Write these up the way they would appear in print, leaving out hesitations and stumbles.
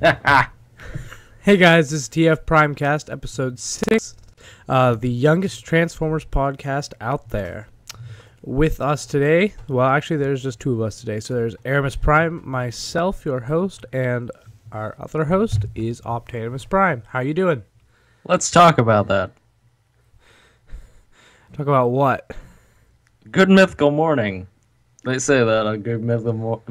Hey guys, this is TFPrimecast, episode 6, the youngest Transformers podcast out there. With us today, well actually there's just two of us today, so there's Erimus Prime, myself, your host, and our other host is Optanimus Prime. How you doing? Let's talk about that. Talk about what? Good mythical morning. They say that on Good Mythical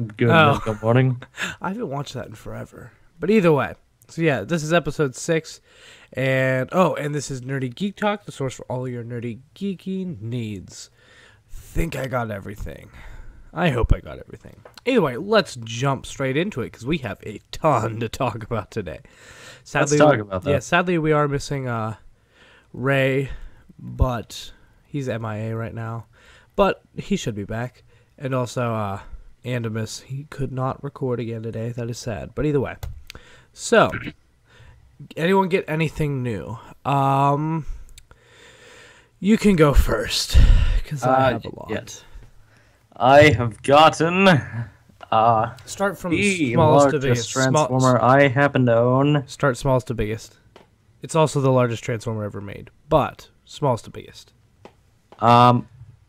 Morning. I haven't watched that in forever. But either way, so yeah, this is episode 6, and this is Nerdy Geek Talk, the source for all your nerdy geeky needs. Think I got everything. I hope I got everything. Either way, let's jump straight into it, because we have a ton to talk about today. Sadly, let's talk about that. Yeah, sadly we are missing Ray, but he's MIA right now. But he should be back. And also, Erimus, he could not record again today. That is sad. But either way. So, anyone get anything new? You can go first, because I have a lot. Yes. I have gotten Start from the smallest to largest biggest. Transformer I happen to own. Start smallest to biggest. It's also the largest Transformer ever made, but smallest to biggest.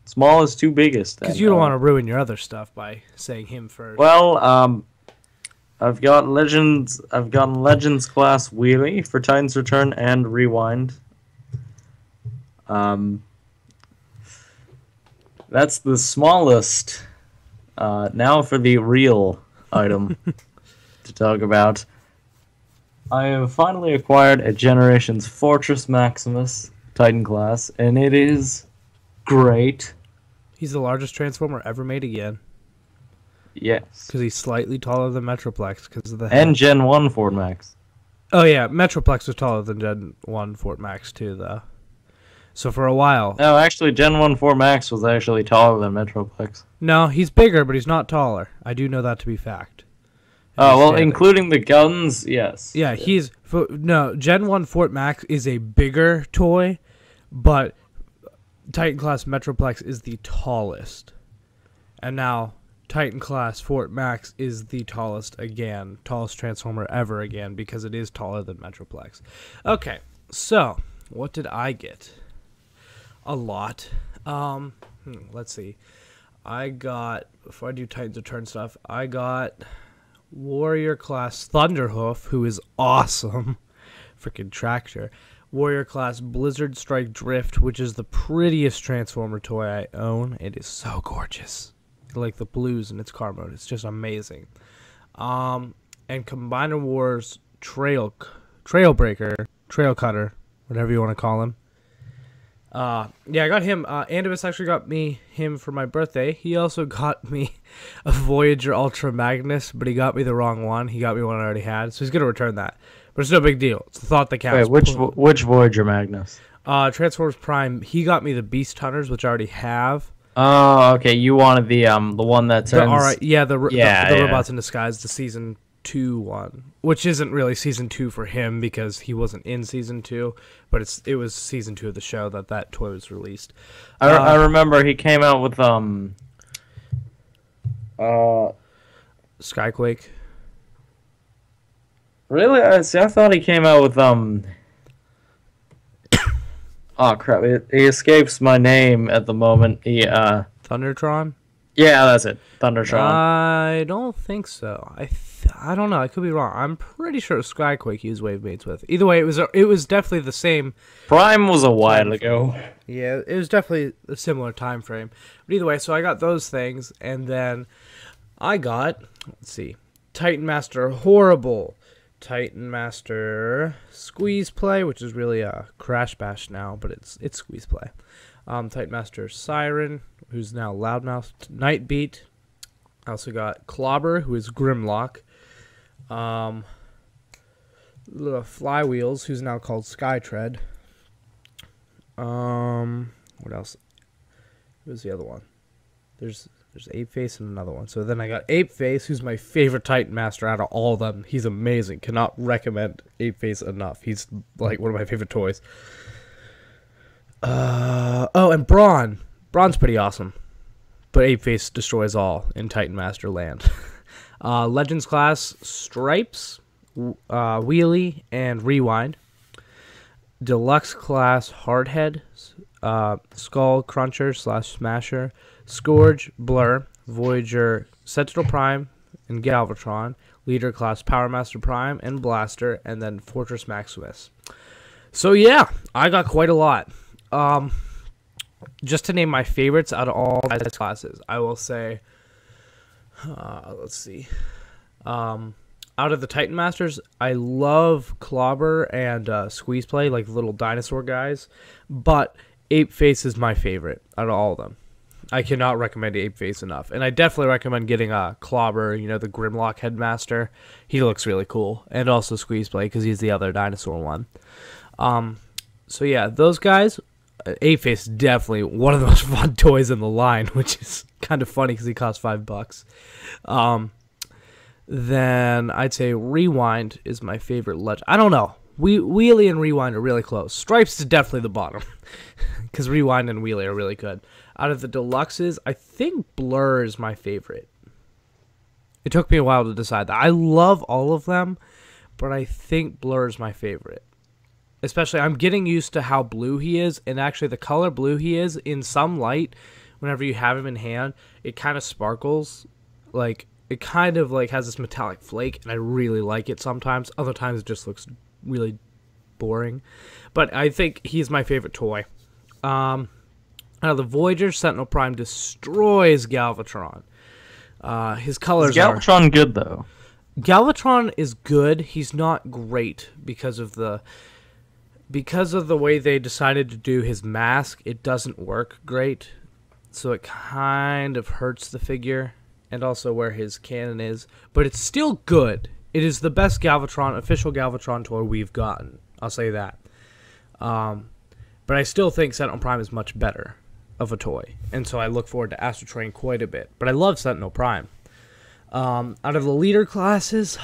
Smallest to biggest. Because you don't want to ruin your other stuff by saying him first. Well, I've got Legends. I've gotten Legends class Wheelie for Titan's Return and Rewind. That's the smallest. Now for the real item to talk about. I have finally acquired a Generations Fortress Maximus Titan class, and it is great. He's the largest Transformer ever made again. Yes. Because he's slightly taller than Metroplex because of the And Gen 1 Ford Max. Oh yeah, Metroplex was taller than Gen 1 Fort Max too, though. So for a while... No, actually, Gen 1 Ford Max was actually taller than Metroplex. No, he's bigger, but he's not taller. I do know that to be fact. Oh, well, including the guns, yes. Yeah, he's... No, Gen 1 Fort Max is a bigger toy, but Titan Class Metroplex is the tallest. And now... Titan Class Fort Max is the tallest again, tallest Transformer ever again, because it is taller than Metroplex. Okay, so what did I get? A lot. Let's see. I got, before I do Titans Return stuff, I got Warrior Class Thunderhoof, who is awesome. Freaking tractor. Warrior Class Blizzard Strike Drift, which is the prettiest Transformer toy I own. It is so gorgeous. Like the blues in its car mode. It's just amazing. And Combiner Wars Trailbreaker, Trail Cutter, whatever you want to call him. Yeah, I got him. Erimus actually got me him for my birthday. He also got me a Voyager Ultra Magnus, but he got me the wrong one. He got me one I already had, so he's going to return that. But it's no big deal. It's the thought that counts. Wait, which Voyager Magnus? Transformers Prime, he got me the Beast Hunters, which I already have. Oh, okay. You wanted the one that turns... the Robots in Disguise, the Season 2 one, which isn't really Season 2 for him because he wasn't in Season 2, but it was Season 2 of the show that toy was released. I remember he came out with Skyquake. Really? I thought he came out with Oh crap! He escapes my name at the moment. Thundertron. Yeah, that's it. Thundertron. I don't think so. I don't know. I could be wrong. I'm pretty sure it was Skyquake he was wave mates with. Either way, it was definitely the same. Prime was a while ago. Yeah, it was definitely a similar time frame. But either way, so I got those things, and then I got, let's see, Titan Master Horrible, Titan Master Squeeze Play, which is really a Crash Bash now, but it's Squeeze Play. Titan Master Siren, who's now Loudmouth Nightbeat. I also got Clobber, who is Grimlock. Little Flywheels, who's now called Skytread. What else? Who's the other one? There's Apeface and another one. So then I got Apeface, who's my favorite Titan Master out of all of them. He's amazing. Cannot recommend Apeface enough. He's like one of my favorite toys. And Brawn. Brawn's pretty awesome. But Apeface destroys all in Titan Master land. Legends class Stripes. Wheelie and Rewind. Deluxe class Hardhead, Skull Cruncher / Smasher, Scourge, Blur, Voyager, Sentinel Prime, and Galvatron. Leader class Power Master Prime and Blaster, and then Fortress Maximus. So yeah, I got quite a lot. Just to name my favorites out of all these classes, I will say, let's see. Out of the Titan Masters, I love Clobber and Squeeze Play, like little dinosaur guys. But Ape Face is my favorite out of all of them. I cannot recommend Ape Face enough. And I definitely recommend getting a Clobber, the Grimlock Headmaster. He looks really cool. And also Squeeze Play, because he's the other dinosaur one. So yeah, those guys, Ape Face is definitely one of the most fun toys in the line, which is kind of funny because he costs $5. Then I'd say Rewind is my favorite legend. I don't know. Wheelie and Rewind are really close. Stripes is definitely the bottom because Rewind and Wheelie are really good. Out of the deluxes, I think Blur is my favorite. It took me a while to decide that. I love all of them, but I think Blur is my favorite. Especially, I'm getting used to how blue he is, and actually the color blue he is, in some light, whenever you have him in hand, it kind of sparkles. Like, it kind of like has this metallic flake, and I really like it sometimes. Other times it just looks really boring. But I think he's my favorite toy. Out of the Voyager, Sentinel Prime destroys Galvatron. His colors Is Galvatron good, though? Galvatron is good. He's not great because of the way they decided to do his mask. It doesn't work great, so it kind of hurts the figure, and also where his cannon is. But it's still good. It is the best official Galvatron toy we've gotten. I'll say that. But I still think Sentinel Prime is much better of a toy, and so I look forward to Astro Train quite a bit. But I love Sentinel Prime. Out of the leader classes,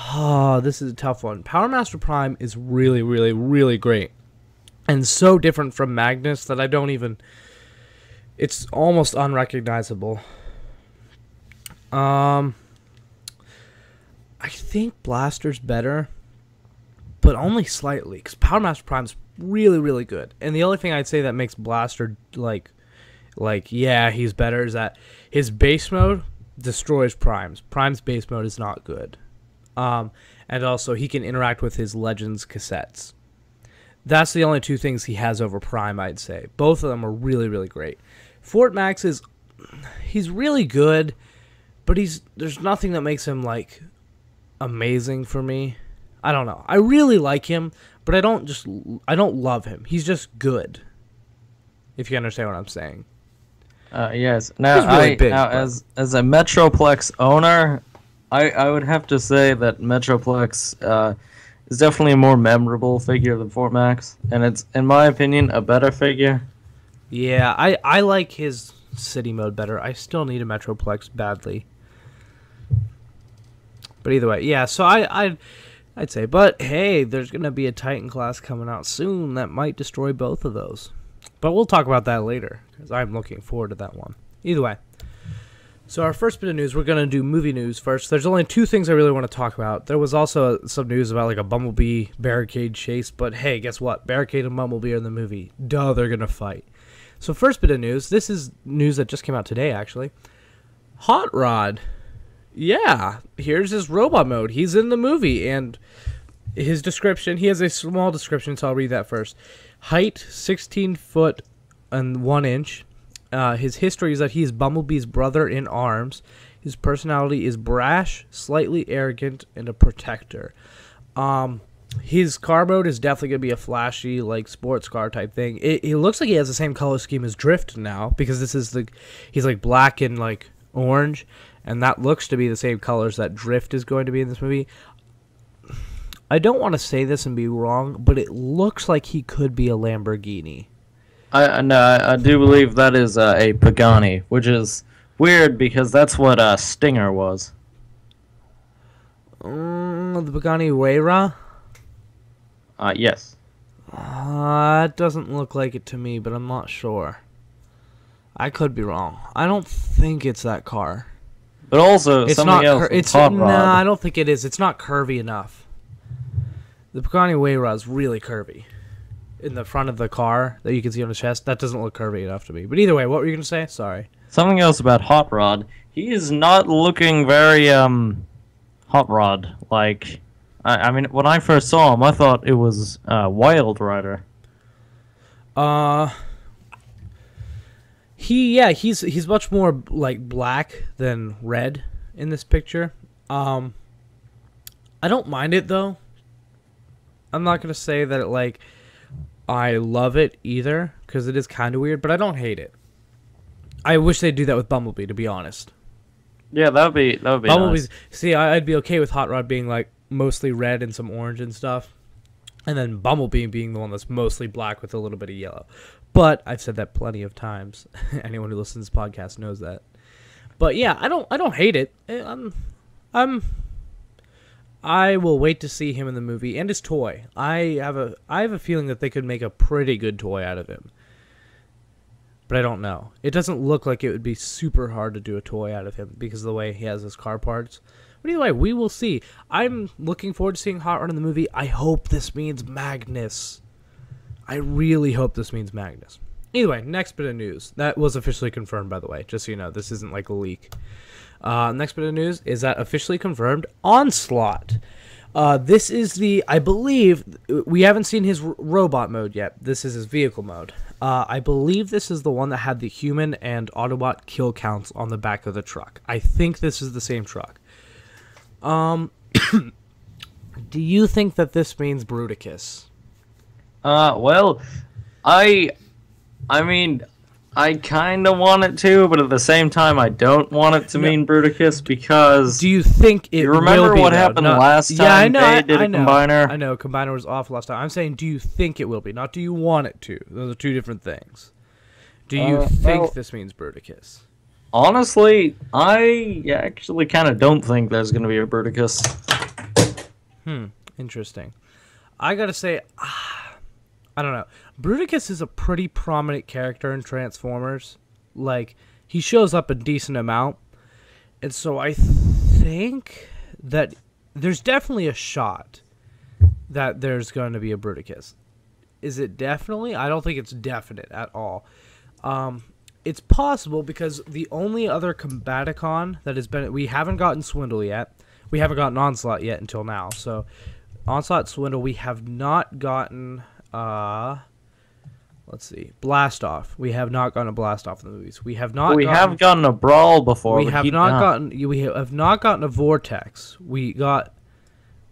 this is a tough one. Power Master Prime is really, really, really great, and so different from Magnus that I don't even... It's almost unrecognizable. I think Blaster's better, but only slightly, because Power Master Prime's really, really good. And the only thing I'd say that makes Blaster, yeah, he's better, is that his base mode destroys Prime's. Prime's base mode is not good. And also, he can interact with his Legends cassettes. That's the only two things he has over Prime, I'd say. Both of them are really, really great. Fort Max he's really good, but there's nothing that makes him, amazing for me. I don't know. I really like him, but I don't love him. He's just good, if you understand what I'm saying. Yes. Now, really big, as a Metroplex owner, I would have to say that Metroplex is definitely a more memorable figure than Fort Max, and it's, in my opinion, a better figure. Yeah, I like his city mode better. I still need a Metroplex badly. But either way, yeah, so I'd say, but hey, there's going to be a Titan class coming out soon that might destroy both of those. But we'll talk about that later, because I'm looking forward to that one. Either way. So our first bit of news, we're going to do movie news first. There's only two things I really want to talk about. There was also some news about a Bumblebee Barricade chase, but hey, guess what? Barricade and Bumblebee are in the movie. Duh, they're going to fight. So first bit of news, this is news that just came out today, actually. Hot Rod. Yeah, here's his robot mode. He's in the movie, and his description, he has a small description, so I'll read that first. Height, 16 foot and 1 inch. His history is that he is Bumblebee's brother in arms. His personality is brash, slightly arrogant, and a protector. His car mode is definitely going to be a flashy, sports car type thing. It looks like he has the same color scheme as Drift now, because this is he's black and orange, and that looks to be the same colors that Drift is going to be in this movie. I don't want to say this and be wrong, but it looks like he could be a Lamborghini. I do believe that is a Pagani, which is weird because that's what Stinger was. The Pagani Huayra? Yes. It doesn't look like it to me, but I'm not sure. I could be wrong. I don't think it's that car. But also, something else. Nah, I don't think it is. It's not curvy enough. The Pagani Huayra is really curvy. In the front of the car that you can see on his chest, that doesn't look curvy enough to me. But either way, what were you going to say? Sorry. Something else about Hot Rod. He is not looking very, Hot Rod. Like, I mean, when I first saw him, I thought it was, Wild Rider. He's much more, like, black than red in this picture. I don't mind it, though. I'm not going to say that, like, I love it either, because it is kind of weird, but I don't hate it. I wish they'd do that with Bumblebee, to be honest. Yeah, that would be Bumblebee's, nice. See, I'd be okay with Hot Rod being, like, mostly red and some orange and stuff, and then Bumblebee being the one that's mostly black with a little bit of yellow. But I've said that plenty of times. Anyone who listens to this podcast knows that. But yeah, I don't hate it. I will wait to see him in the movie and his toy. I have a feeling that they could make a pretty good toy out of him. But I don't know. It doesn't look like it would be super hard to do a toy out of him because of the way he has his car parts. But anyway, we will see. I'm looking forward to seeing Hot Rod in the movie. I hope this means Magnus. I really hope this means Magnus. Anyway, next bit of news. That was officially confirmed, by the way. Just so you know, this isn't like a leak. Next bit of news is that officially confirmed Onslaught. This is I believe, we haven't seen his robot mode yet. This is his vehicle mode. I believe this is the one that had the human and Autobot kill counts on the back of the truck. I think this is the same truck. Do you think that this means Bruticus? Well, I mean, I kind of want it to, but at the same time, I don't want it to mean Bruticus because... Do you think it You remember will be, what though? happened No. last Yeah, time they did a combiner? I know, combiner was off last time. I'm saying, do you think it will be? Not do you want it to. Those are two different things. Do you think this means Bruticus? Honestly, I actually kind of don't think there's going to be a Bruticus. Interesting. I gotta say, I don't know. Bruticus is a pretty prominent character in Transformers. Like, he shows up a decent amount. And so I think that there's definitely a shot that there's going to be a Bruticus. Is it definitely? I don't think it's definite at all. It's possible because the only other Combaticon that has been... We haven't gotten Swindle yet. We haven't gotten Onslaught yet until now. So, Onslaught, Swindle, we have not gotten... let's see. Blast Off. We have not gotten a Blast Off in the movies. We have not. We have gotten a Brawl before. We have not gotten. We have not gotten a Vortex. We got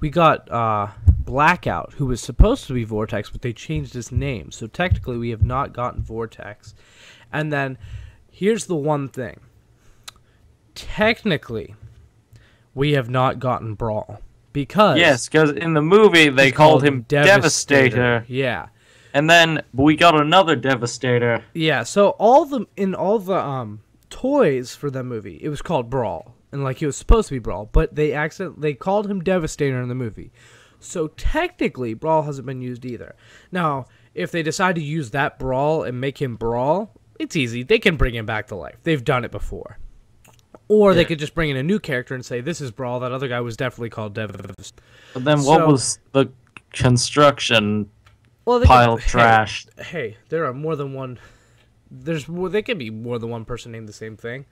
Blackout, who was supposed to be Vortex, but they changed his name. So technically, we have not gotten Vortex. And then, here's the one thing. Technically, we have not gotten Brawl. Because in the movie they called him Devastator. Yeah. And then we got another Devastator. Yeah, so all the toys for the movie, it was called Brawl. And like it was supposed to be Brawl, but they called him Devastator in the movie. So technically Brawl hasn't been used either. Now, if they decide to use that Brawl and make him Brawl, it's easy. They can bring him back to life. They've done it before. Or they could just bring in a new character and say, this is Brawl, that other guy was definitely called Devastator. But then what was the construction pile of trash? Hey, there are more than one... There could be more than one person named the same thing.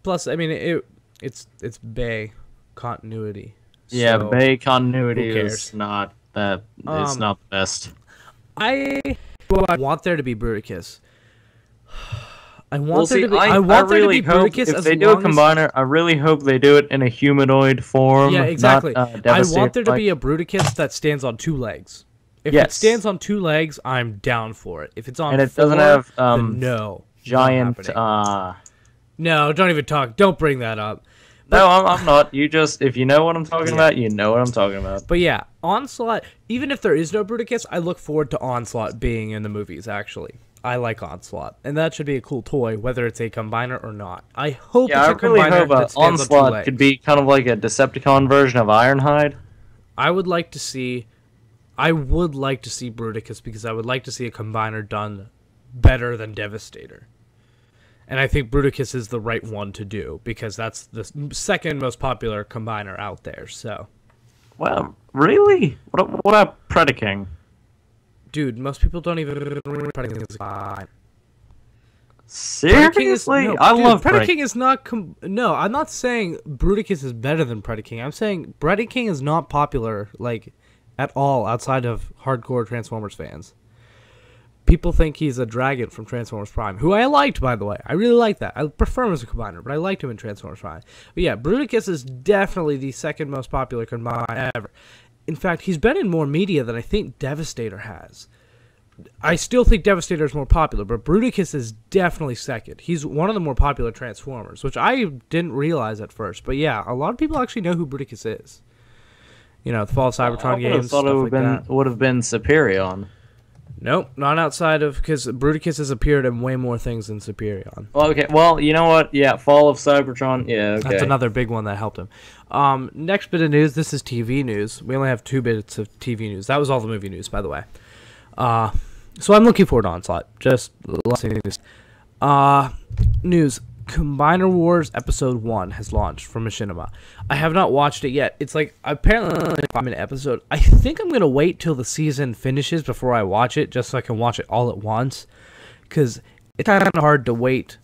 Plus, I mean, it's Bay continuity. Yeah, so Bay continuity is not that... It's not the best. I want there to be Bruticus. I want there to be Bruticus. If they do a combiner, I really hope they do it in a humanoid form. Yeah, exactly. Not, I want there to be a Bruticus that stands on two legs. If it stands on two legs, I'm down for it. If it's on and four, doesn't have then no. Giant. No, don't even talk. Don't bring that up. But, no, I'm not. You just, if you know what I'm talking about, you know what I'm talking about. But yeah, Onslaught, even if there is no Bruticus, I look forward to Onslaught being in the movies, actually. I like Onslaught, and that should be a cool toy, whether it's a combiner or not. I hope it's a combiner that stands on two Onslaught legs. could be kind of like a Decepticon version of Ironhide. I would like to see Bruticus because I would like to see a combiner done better than Devastator. And I think Bruticus is the right one to do because that's the second most popular combiner out there. So, Well, really? What about Predaking? Dude, most people don't even Predaking is fine. Seriously? I love Predaking is not no, I'm not saying Bruticus is better than Predaking. I'm saying Predaking is not popular like at all outside of hardcore Transformers fans. People think he's a dragon from Transformers Prime, who I liked, by the way. I really like that. I prefer him as a combiner, but I liked him in Transformers Prime. But yeah, Bruticus is definitely the second most popular combiner ever. In fact, he's been in more media than I think Devastator has. I still think Devastator is more popular, but Bruticus is definitely second. He's one of the more popular Transformers, which I didn't realize at first. But yeah, a lot of people actually know who Bruticus is. You know, the Fall of Cybertron games, stuff like that. Would have been Superion. Nope, not outside of, because Bruticus has appeared in way more things than Superion. Well, okay, well, you know what? Yeah, Fall of Cybertron. Yeah, okay. That's another big one that helped him. Next bit of news. This is TV news. We only have 2 bits of TV news. That was all the movie news, by the way. So I'm looking forward to Onslaught. Just listening to this. News. Combiner Wars Episode 1 has launched from Machinima. I have not watched it yet. It's like, apparently only a 5-minute episode. I think I'm going to wait till the season finishes before I watch it, just so I can watch it all at once. Because it's kind of hard to wait,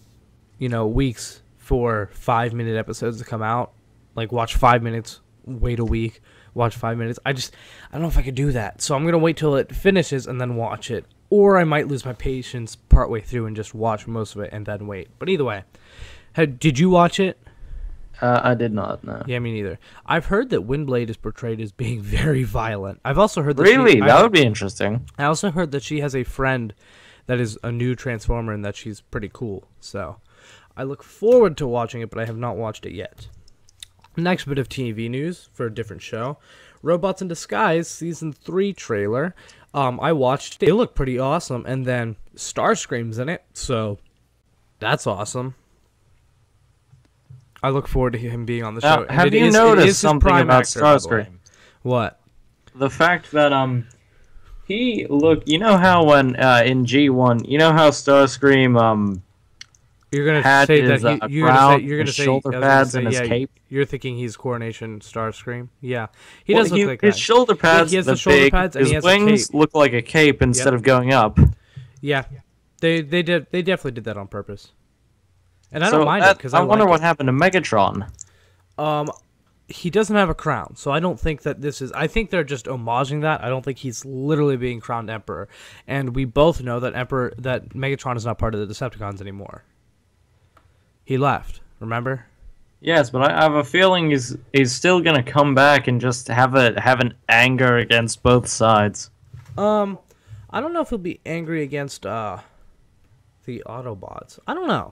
you know, weeks for 5-minute episodes to come out. Like, watch 5 minutes, wait a week, watch 5 minutes. I don't know if I could do that. So I'm going to wait till it finishes and then watch it. Or I might lose my patience partway through and just watch most of it and then wait. But either way. Did you watch it? I did not, no. Yeah, me neither. I've heard that Windblade is portrayed as being very violent. I've also heard that Really? That would be interesting. I also heard that she has a friend that is a new Transformer and that she's pretty cool. So, I look forward to watching it, but I have not watched it yet. Next bit of TV news for a different show. Robots in Disguise Season 3 trailer. I watched it. It looked pretty awesome. And then Starscream's in it, so that's awesome. I look forward to him being on the show. Have you noticed something about Starscream? What? The fact that he you know how when in G1, you know how Starscream you're gonna had say his that you're gonna say shoulder pads and his cape. You're thinking he's Coronation Starscream. Yeah, he does look like that. His shoulder pads, he has the shoulder pads, and his wings look like a cape instead of going up. Yeah, they definitely did that on purpose. And I don't mind it because I wonder what happened to Megatron. He doesn't have a crown, so I don't think that this is. I think they're just homaging that. I don't think he's literally being crowned Emperor. And we both know that Megatron is not part of the Decepticons anymore. He left. Remember? Yes, but I have a feeling he's still gonna come back and just have an anger against both sides. I don't know if he'll be angry against the Autobots. I don't know.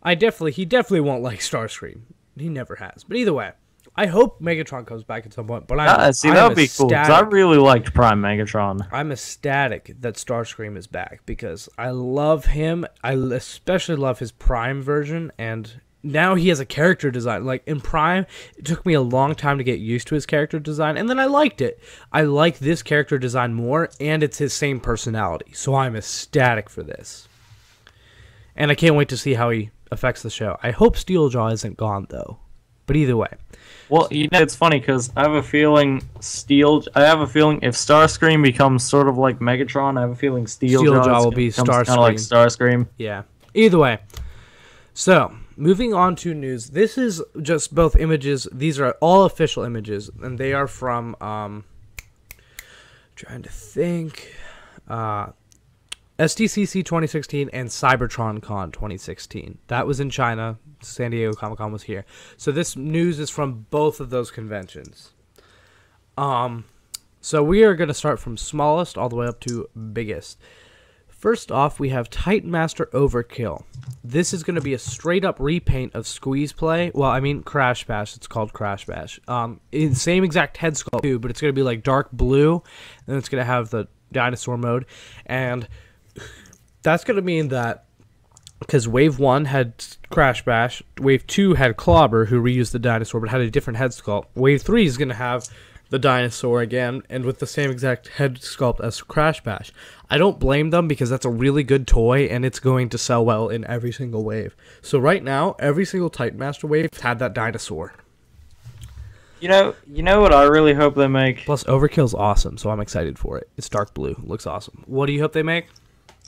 He definitely won't like Starscream. He never has. But either way, I hope Megatron comes back at some point. But that would be cool. Because I really liked Prime Megatron. I'm ecstatic that Starscream is back because I love him. I especially love his Prime version, and now he has a character design. Like in Prime, it took me a long time to get used to his character design, and then I liked it. I like this character design more, and it's his same personality. So I'm ecstatic for this. And I can't wait to see how he affects the show. I hope Steeljaw isn't gone though. But either way. Well, you know, it's funny because I have a feeling if Starscream becomes sort of like Megatron, I have a feeling Steeljaw will be Starscream. Kind of like Starscream. Yeah. Either way. So, moving on to news. This is just both images. These are all official images, and they are from trying to think SDCC 2016 and Cybertron Con 2016. That was in China. San Diego Comic-Con was here. So this news is from both of those conventions. So we are going to start from smallest all the way up to biggest. First off, we have Titan Master Overkill. This is going to be a straight-up repaint of Squeeze Play. Well, I mean Crash Bash. It's called Crash Bash. In same exact head sculpt too, but it's going to be like dark blue, and it's going to have the dinosaur mode, and that's going to mean that because Wave 1 had Crash Bash, Wave 2 had Clobber, who reused the dinosaur but had a different head sculpt. Wave 3 is going to have the dinosaur again, and with the same exact head sculpt as Crash Bash. I don't blame them because that's a really good toy, and it's going to sell well in every single wave. So right now, every single Titan Master wave had that dinosaur. You know what I really hope they make? Plus, Overkill's awesome, so I'm excited for it. It's dark blue. Looks awesome. What do you hope they make?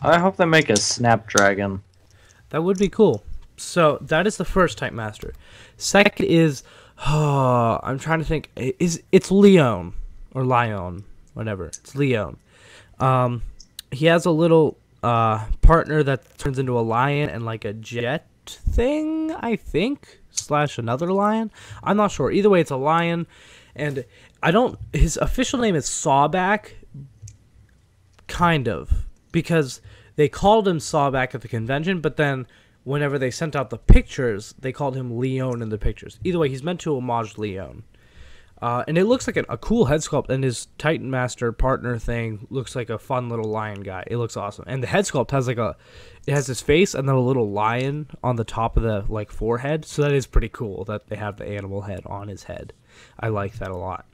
I hope they make a Snapdragon. That would be cool. So, that is the first Type Master. Second is... I'm trying to think. It's Leon. Or Lion. Whatever. It's Leon. He has a little partner that turns into a lion and like a jet thing, I think. / another lion. I'm not sure. Either way, it's a lion. And his official name is Sawback. Kind of. Because they called him Sawback at the convention, but then whenever they sent out the pictures, they called him Leon in the pictures. Either way, he's meant to homage Leon. And it looks like a cool head sculpt, and his Titan Master partner thing looks like a fun little lion guy. It looks awesome. And the head sculpt has it has his face and then a little lion on the top of the forehead. So that is pretty cool that they have the animal head on his head. I like that a lot.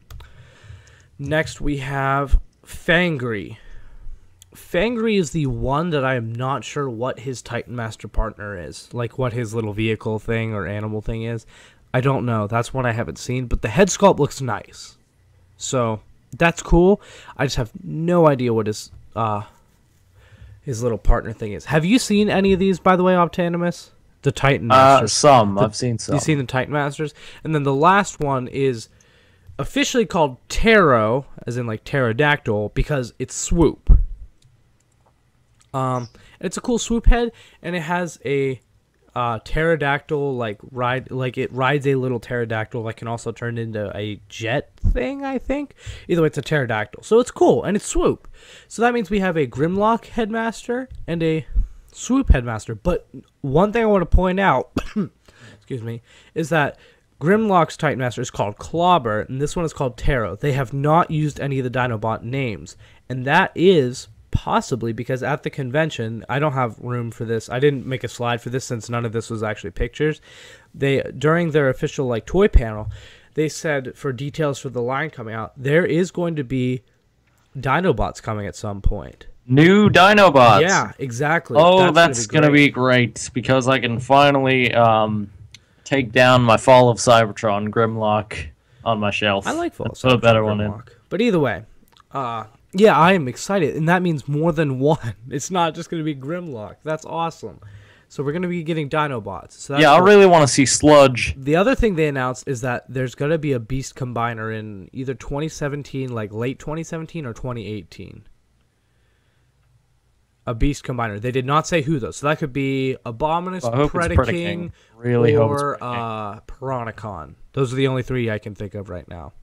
Next we have Fangry. Fangry is the one that I am not sure what his Titan Master partner is. Like what his little vehicle thing or animal thing is. I don't know. That's one I haven't seen. But the head sculpt looks nice. So that's cool. I just have no idea what his little partner thing is. Have you seen any of these, by the way, Optanimus? The Titan Masters. Some. I've seen some. You've seen the Titan Masters? And then the last one is officially called Ptero, as in like pterodactyl, because it's swoop. It's a cool swoop head, and it has a pterodactyl it rides a little pterodactyl that can also turn into a jet thing, I think. Either way, it's a pterodactyl, so it's cool, and it's swoop. So that means we have a Grimlock headmaster and a swoop headmaster. But one thing I want to point out, excuse me, is that Grimlock's Titan Master is called Clobber, and this one is called Ptero. They have not used any of the Dinobot names, and that is possibly because at the convention, I don't have room for this. I didn't make a slide for this since none of this was actually pictures. During their official toy panel, they said for details for the line coming out, there is going to be Dinobots coming at some point. New Dinobots. Yeah, exactly. Oh, that's gonna be great because I can finally take down my Fall of Cybertron Grimlock on my shelf. I like Fall of Cybertron. Put a better one in. But either way, yeah, I am excited, and that means more than one. It's not just going to be Grimlock. That's awesome. So we're going to be getting Dinobots. So yeah, cool. I really want to see Sludge. The other thing they announced is that there's going to be a Beast Combiner in either 2017, like late 2017, or 2018. A Beast Combiner. They did not say who, though. So that could be Abominus, Predaking, really or Piranacon. Those are the only three I can think of right now.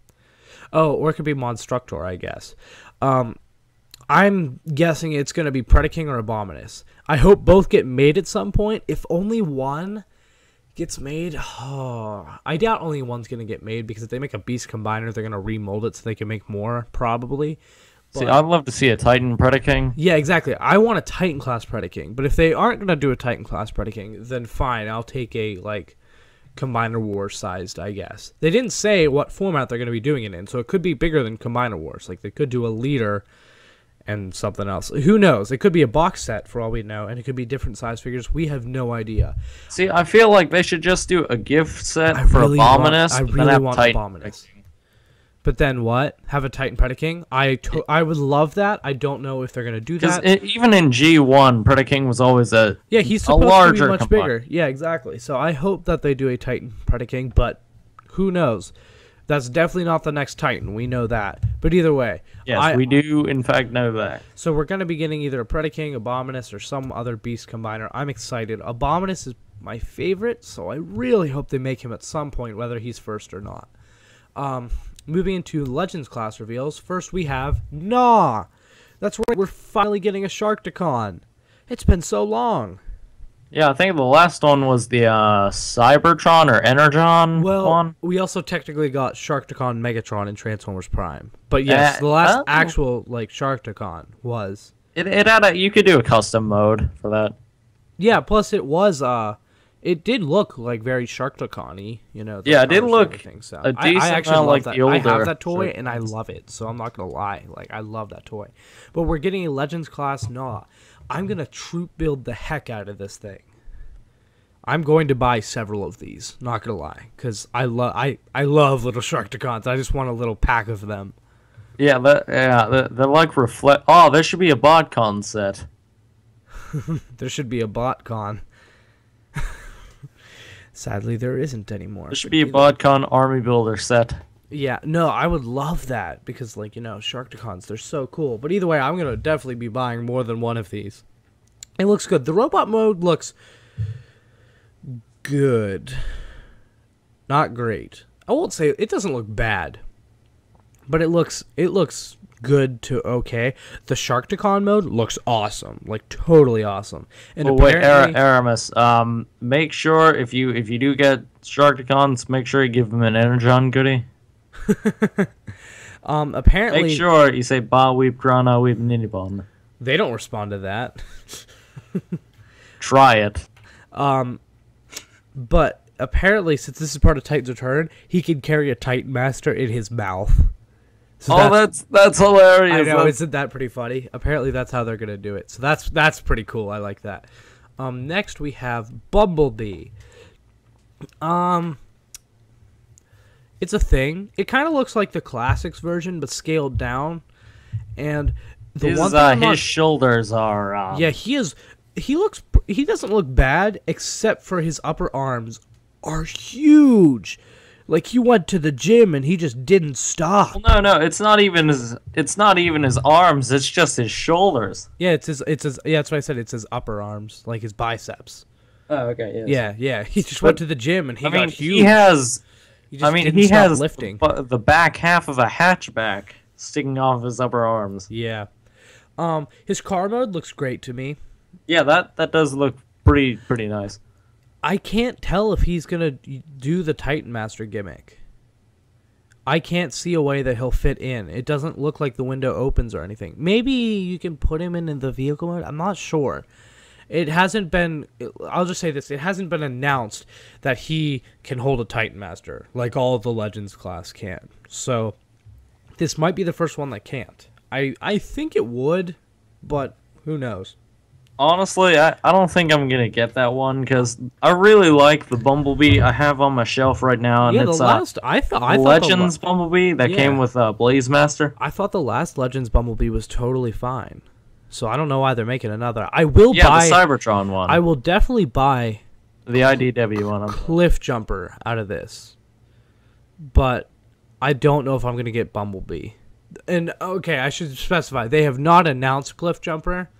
Oh, or it could be Monstructor, I guess. I'm guessing it's going to be Predaking or Abominus. I hope both get made at some point. If only one gets made, I doubt only one's going to get made because if they make a Beast Combiner, they're going to remold it so they can make more, probably. See, I'd love to see a Titan Predaking. Yeah, exactly. I want a Titan class Predaking, but if they aren't going to do a Titan class Predaking, then fine, I'll take a, Combiner Wars sized, I guess. They didn't say what format they're going to be doing it in, so it could be bigger than Combiner Wars. Like, they could do a leader and something else. Who knows? It could be a box set, for all we know, and it could be different size figures. We have no idea. See, I feel like they should just do a gift set for Abominus. I really want Abominus. But then what? Have a Titan Predaking? I would love that. I don't know if they're going to do that. Even in G1, Predaking was always he's supposed to be much bigger. Yeah, exactly. So I hope that they do a Titan Predaking, but who knows? That's definitely not the next Titan. We know that. But either way. Yes, we do, in fact, know that. So we're going to be getting either a Predaking, Abominus, or some other Beast Combiner. I'm excited. Abominus is my favorite, so I really hope they make him at some point, whether he's first or not. Moving into Legends class reveals, first we have Gnaw. That's right, we're finally getting a Sharkticon. It's been so long. Yeah, I think the last one was the Cybertron or Energon one. We also technically got Sharkticon, Megatron, and Transformers Prime. But yes, the last actual Sharkticon was. It had you could do a custom mode for that. Yeah, plus it was it did look very Sharkticon-y, Yeah, it did look so. a decent I actually love that. the older. I have that toy, and I love it, so I'm not going to lie. I love that toy. But we're getting a Legends class Gnaw. I'm going to troop build the heck out of this thing. I'm going to buy several of these. Not gonna lie, because I love little Sharkticons. I just want a little pack of them. Yeah, they're like reflect. Oh, there should be a BotCon set. There should be a BotCon. Sadly, there isn't anymore. There should be a BotCon army builder set. Yeah, no, I would love that because, like, Sharkticons, they're so cool. But either way, I'm gonna definitely be buying more than one of these. It looks good. The robot mode looks good. Not great. I won't say it doesn't look bad, but it looks good to okay. The Sharkticon mode looks awesome, like totally awesome. And wait, Erimus, make sure if you do get Sharkticons, make sure you give them an Energon goodie. Apparently, make sure you say Ba Weep Grana Weep Ninibon. They don't respond to that. Try it. But apparently, since this is part of Titan's Return, he can carry a Titan Master in his mouth. So that's hilarious. I know, isn't that pretty funny? Apparently, that's how they're gonna do it. So that's pretty cool. I like that. Next we have Bumblebee. It's a thing. It kind of looks like the classics version, but scaled down. And his shoulders are. Yeah, he is. He doesn't look bad, except for his upper arms are huge. Like he went to the gym and he just didn't stop. Well, no, it's not even his arms. It's just his shoulders. Yeah, it's his. Yeah, that's what I said. It's his upper arms, like his biceps. Oh, okay. Yes. Yeah. He just went to the gym and he got huge. He has. He has lifting. The back half of a hatchback sticking off his upper arms. Yeah. His car mode looks great to me. Yeah, that does look pretty nice. I can't tell if he's gonna do the Titan Master gimmick. I can't see a way that he'll fit in. It doesn't look like the window opens or anything. Maybe you can put him in the vehicle mode. I'm not sure. It hasn't been. I'll just say this: it hasn't been announced that he can hold a Titan Master like all of the Legends class can. So this might be the first one that can't. I think it would, but who knows? Honestly, I don't think I'm gonna get that one because I really like the Bumblebee I have on my shelf right now, and yeah, it's I thought Legends Bumblebee that came with Blaze Master. I thought the last Legends Bumblebee was totally fine, so I don't know why they're making another. I will buy the Cybertron one. I will definitely buy the IDW one. Cliff Jumper out of this, but I don't know if I'm gonna get Bumblebee. And okay, I should specify they have not announced Cliff Jumper.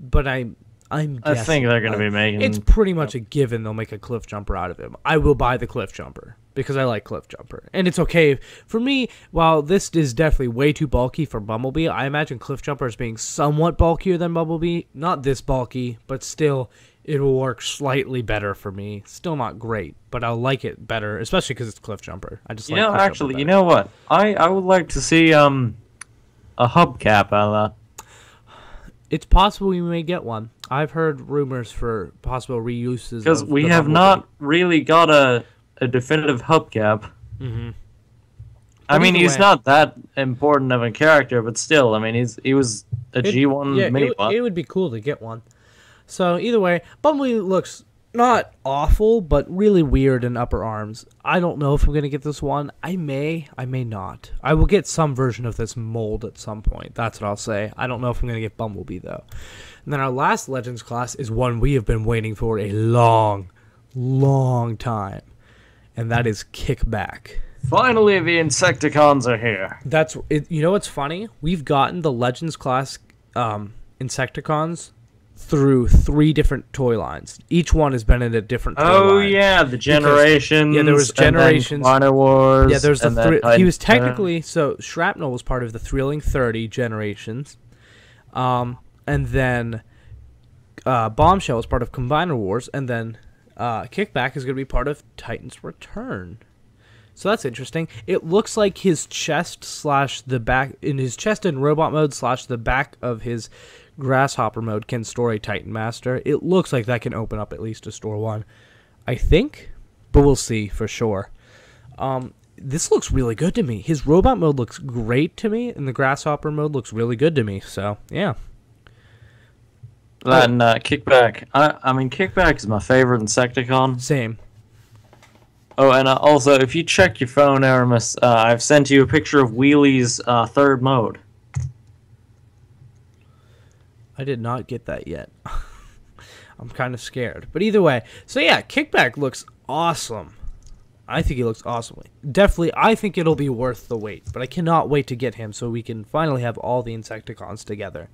But I'm guessing. I think they're going to be making... It's pretty much a given they'll make a Cliff Jumper out of him. I will buy the Cliff Jumper because I like Cliff Jumper. And it's okay. For me, while this is definitely way too bulky for Bumblebee, I imagine Cliff Jumper as being somewhat bulkier than Bumblebee. Not this bulky, but still, it will work slightly better for me. Still not great, but I'll like it better, especially because it's Cliff Jumper. I just like Cliff Jumper better. You know what? I would like to see a hubcap out of that. It's possible we may get one. I've heard rumors for possible reuses. Because we have not really got a definitive hubcap. Mm-hmm. I mean, he's not that important of a character, but still, I mean, he was a G1 mini-bot. It would be cool to get one. So either way, Bumblebee looks not awful, but really weird in upper arms. I don't know if I'm going to get this one. I may not. I will get some version of this mold at some point. That's what I'll say. I don't know if I'm going to get Bumblebee, though. And then our last Legends class is one we have been waiting for a long time. And that is Kickback. Finally, the Insecticons are here. That's it. You know what's funny? We've gotten the Legends class Insecticons through 3 different toy lines. Each one has been in a different toy line. Oh yeah, the Generations. Yeah, there was Generations. Wars. Yeah, there's he was technically so Shrapnel was part of the Thrilling 30 Generations, and then Bombshell was part of Combiner Wars, and then Kickback is going to be part of Titan's Return. So that's interesting. It looks like his chest / the back in his chest in robot mode / the back of his Grasshopper mode can store a Titan Master. It looks like that can open up at least to store one, I think, but we'll see for sure. This looks really good to me. His robot mode looks great to me, and the Grasshopper mode looks really good to me. So yeah. Then Kickback. I mean, Kickback is my favorite Insecticon. Same. Oh, and also, if you check your phone, Erimus, I've sent you a picture of Wheelie's third mode. I did not get that yet. I'm kind of scared. But either way, so yeah, Kickback looks awesome. I think he looks awesome. Definitely, I think it'll be worth the wait. But I cannot wait to get him so we can finally have all the Insecticons together.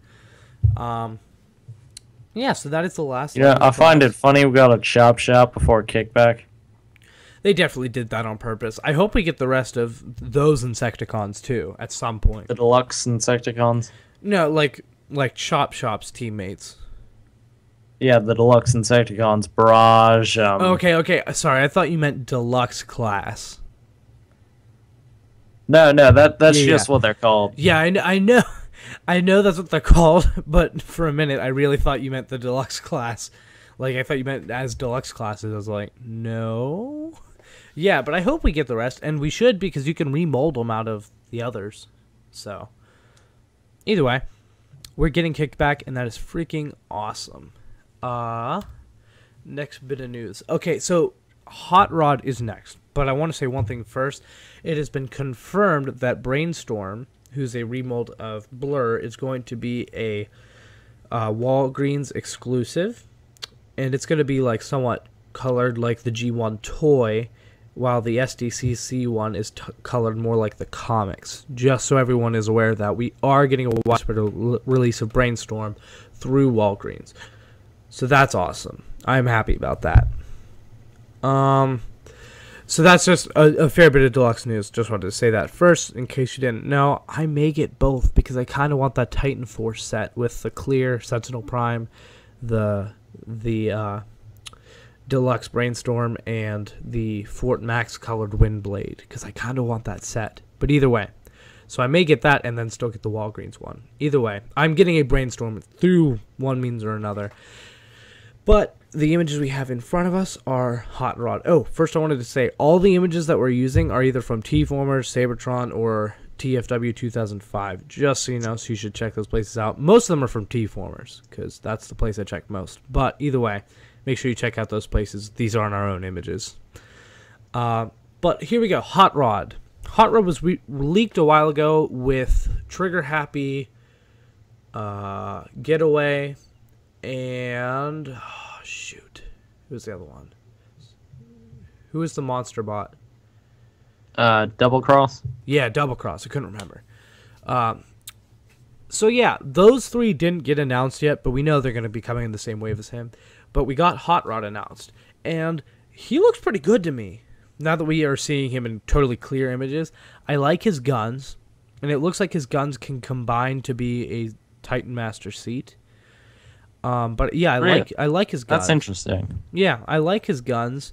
Yeah, so that is the last. Yeah, I find it funny we got a Chop Shop before Kickback. They definitely did that on purpose. I hope we get the rest of those Insecticons too at some point. The deluxe Insecticons? No, like Chop Shop's teammates. Yeah, the deluxe Insecticons, Barrage. Okay. Sorry, I thought you meant deluxe class. No, that's just what they're called. Yeah, I know. I know that's what they're called, but for a minute I really thought you meant the deluxe class. Like, I thought you meant as deluxe classes. I was like, no. Yeah, but I hope we get the rest, and we should because you can remold them out of the others. So, either way, we're getting kicked back, and that is freaking awesome. Next bit of news. Okay, so Hot Rod is next, but I want to say one thing first. It has been confirmed that Brainstorm, who's a remold of Blur, is going to be a Walgreens exclusive, and it's going to be like somewhat colored like the G1 toy, while the SDCC one is colored more like the comics. Just so everyone is aware that we are getting a widespread release of Brainstorm through Walgreens. So that's awesome. I'm happy about that. So that's just a fair bit of deluxe news. Just wanted to say that first, in case you didn't know. I may get both because I kind of want that Titan Force set with the clear Sentinel Prime, the deluxe Brainstorm, and the Fort Max colored Windblade, because I kind of want that set. But either way, so I may get that and then still get the Walgreens one. Either way, I'm getting a Brainstorm through one means or another. But the images we have in front of us are Hot Rod. Oh, first I wanted to say all the images that we're using are either from T-Formers, Sabertron, or TFW 2005. Just so you know, so you should check those places out. Most of them are from T-Formers, because that's the place I check most. But either way, make sure you check out those places. These aren't our own images. But here we go. Hot Rod. Hot Rod was leaked a while ago with Trigger Happy, Getaway, and shoot, who's the other one? Who is the monster bot? Double Cross? Yeah, Double Cross. I couldn't remember. So yeah, those three didn't get announced yet, but we know they're going to be coming in the same wave as him. But we got Hot Rod announced, and he looks pretty good to me. Now that we are seeing him in totally clear images, I like his guns, and it looks like his guns can combine to be a Titan Master seat. But yeah, I like his guns. That's interesting. Yeah, I like his guns,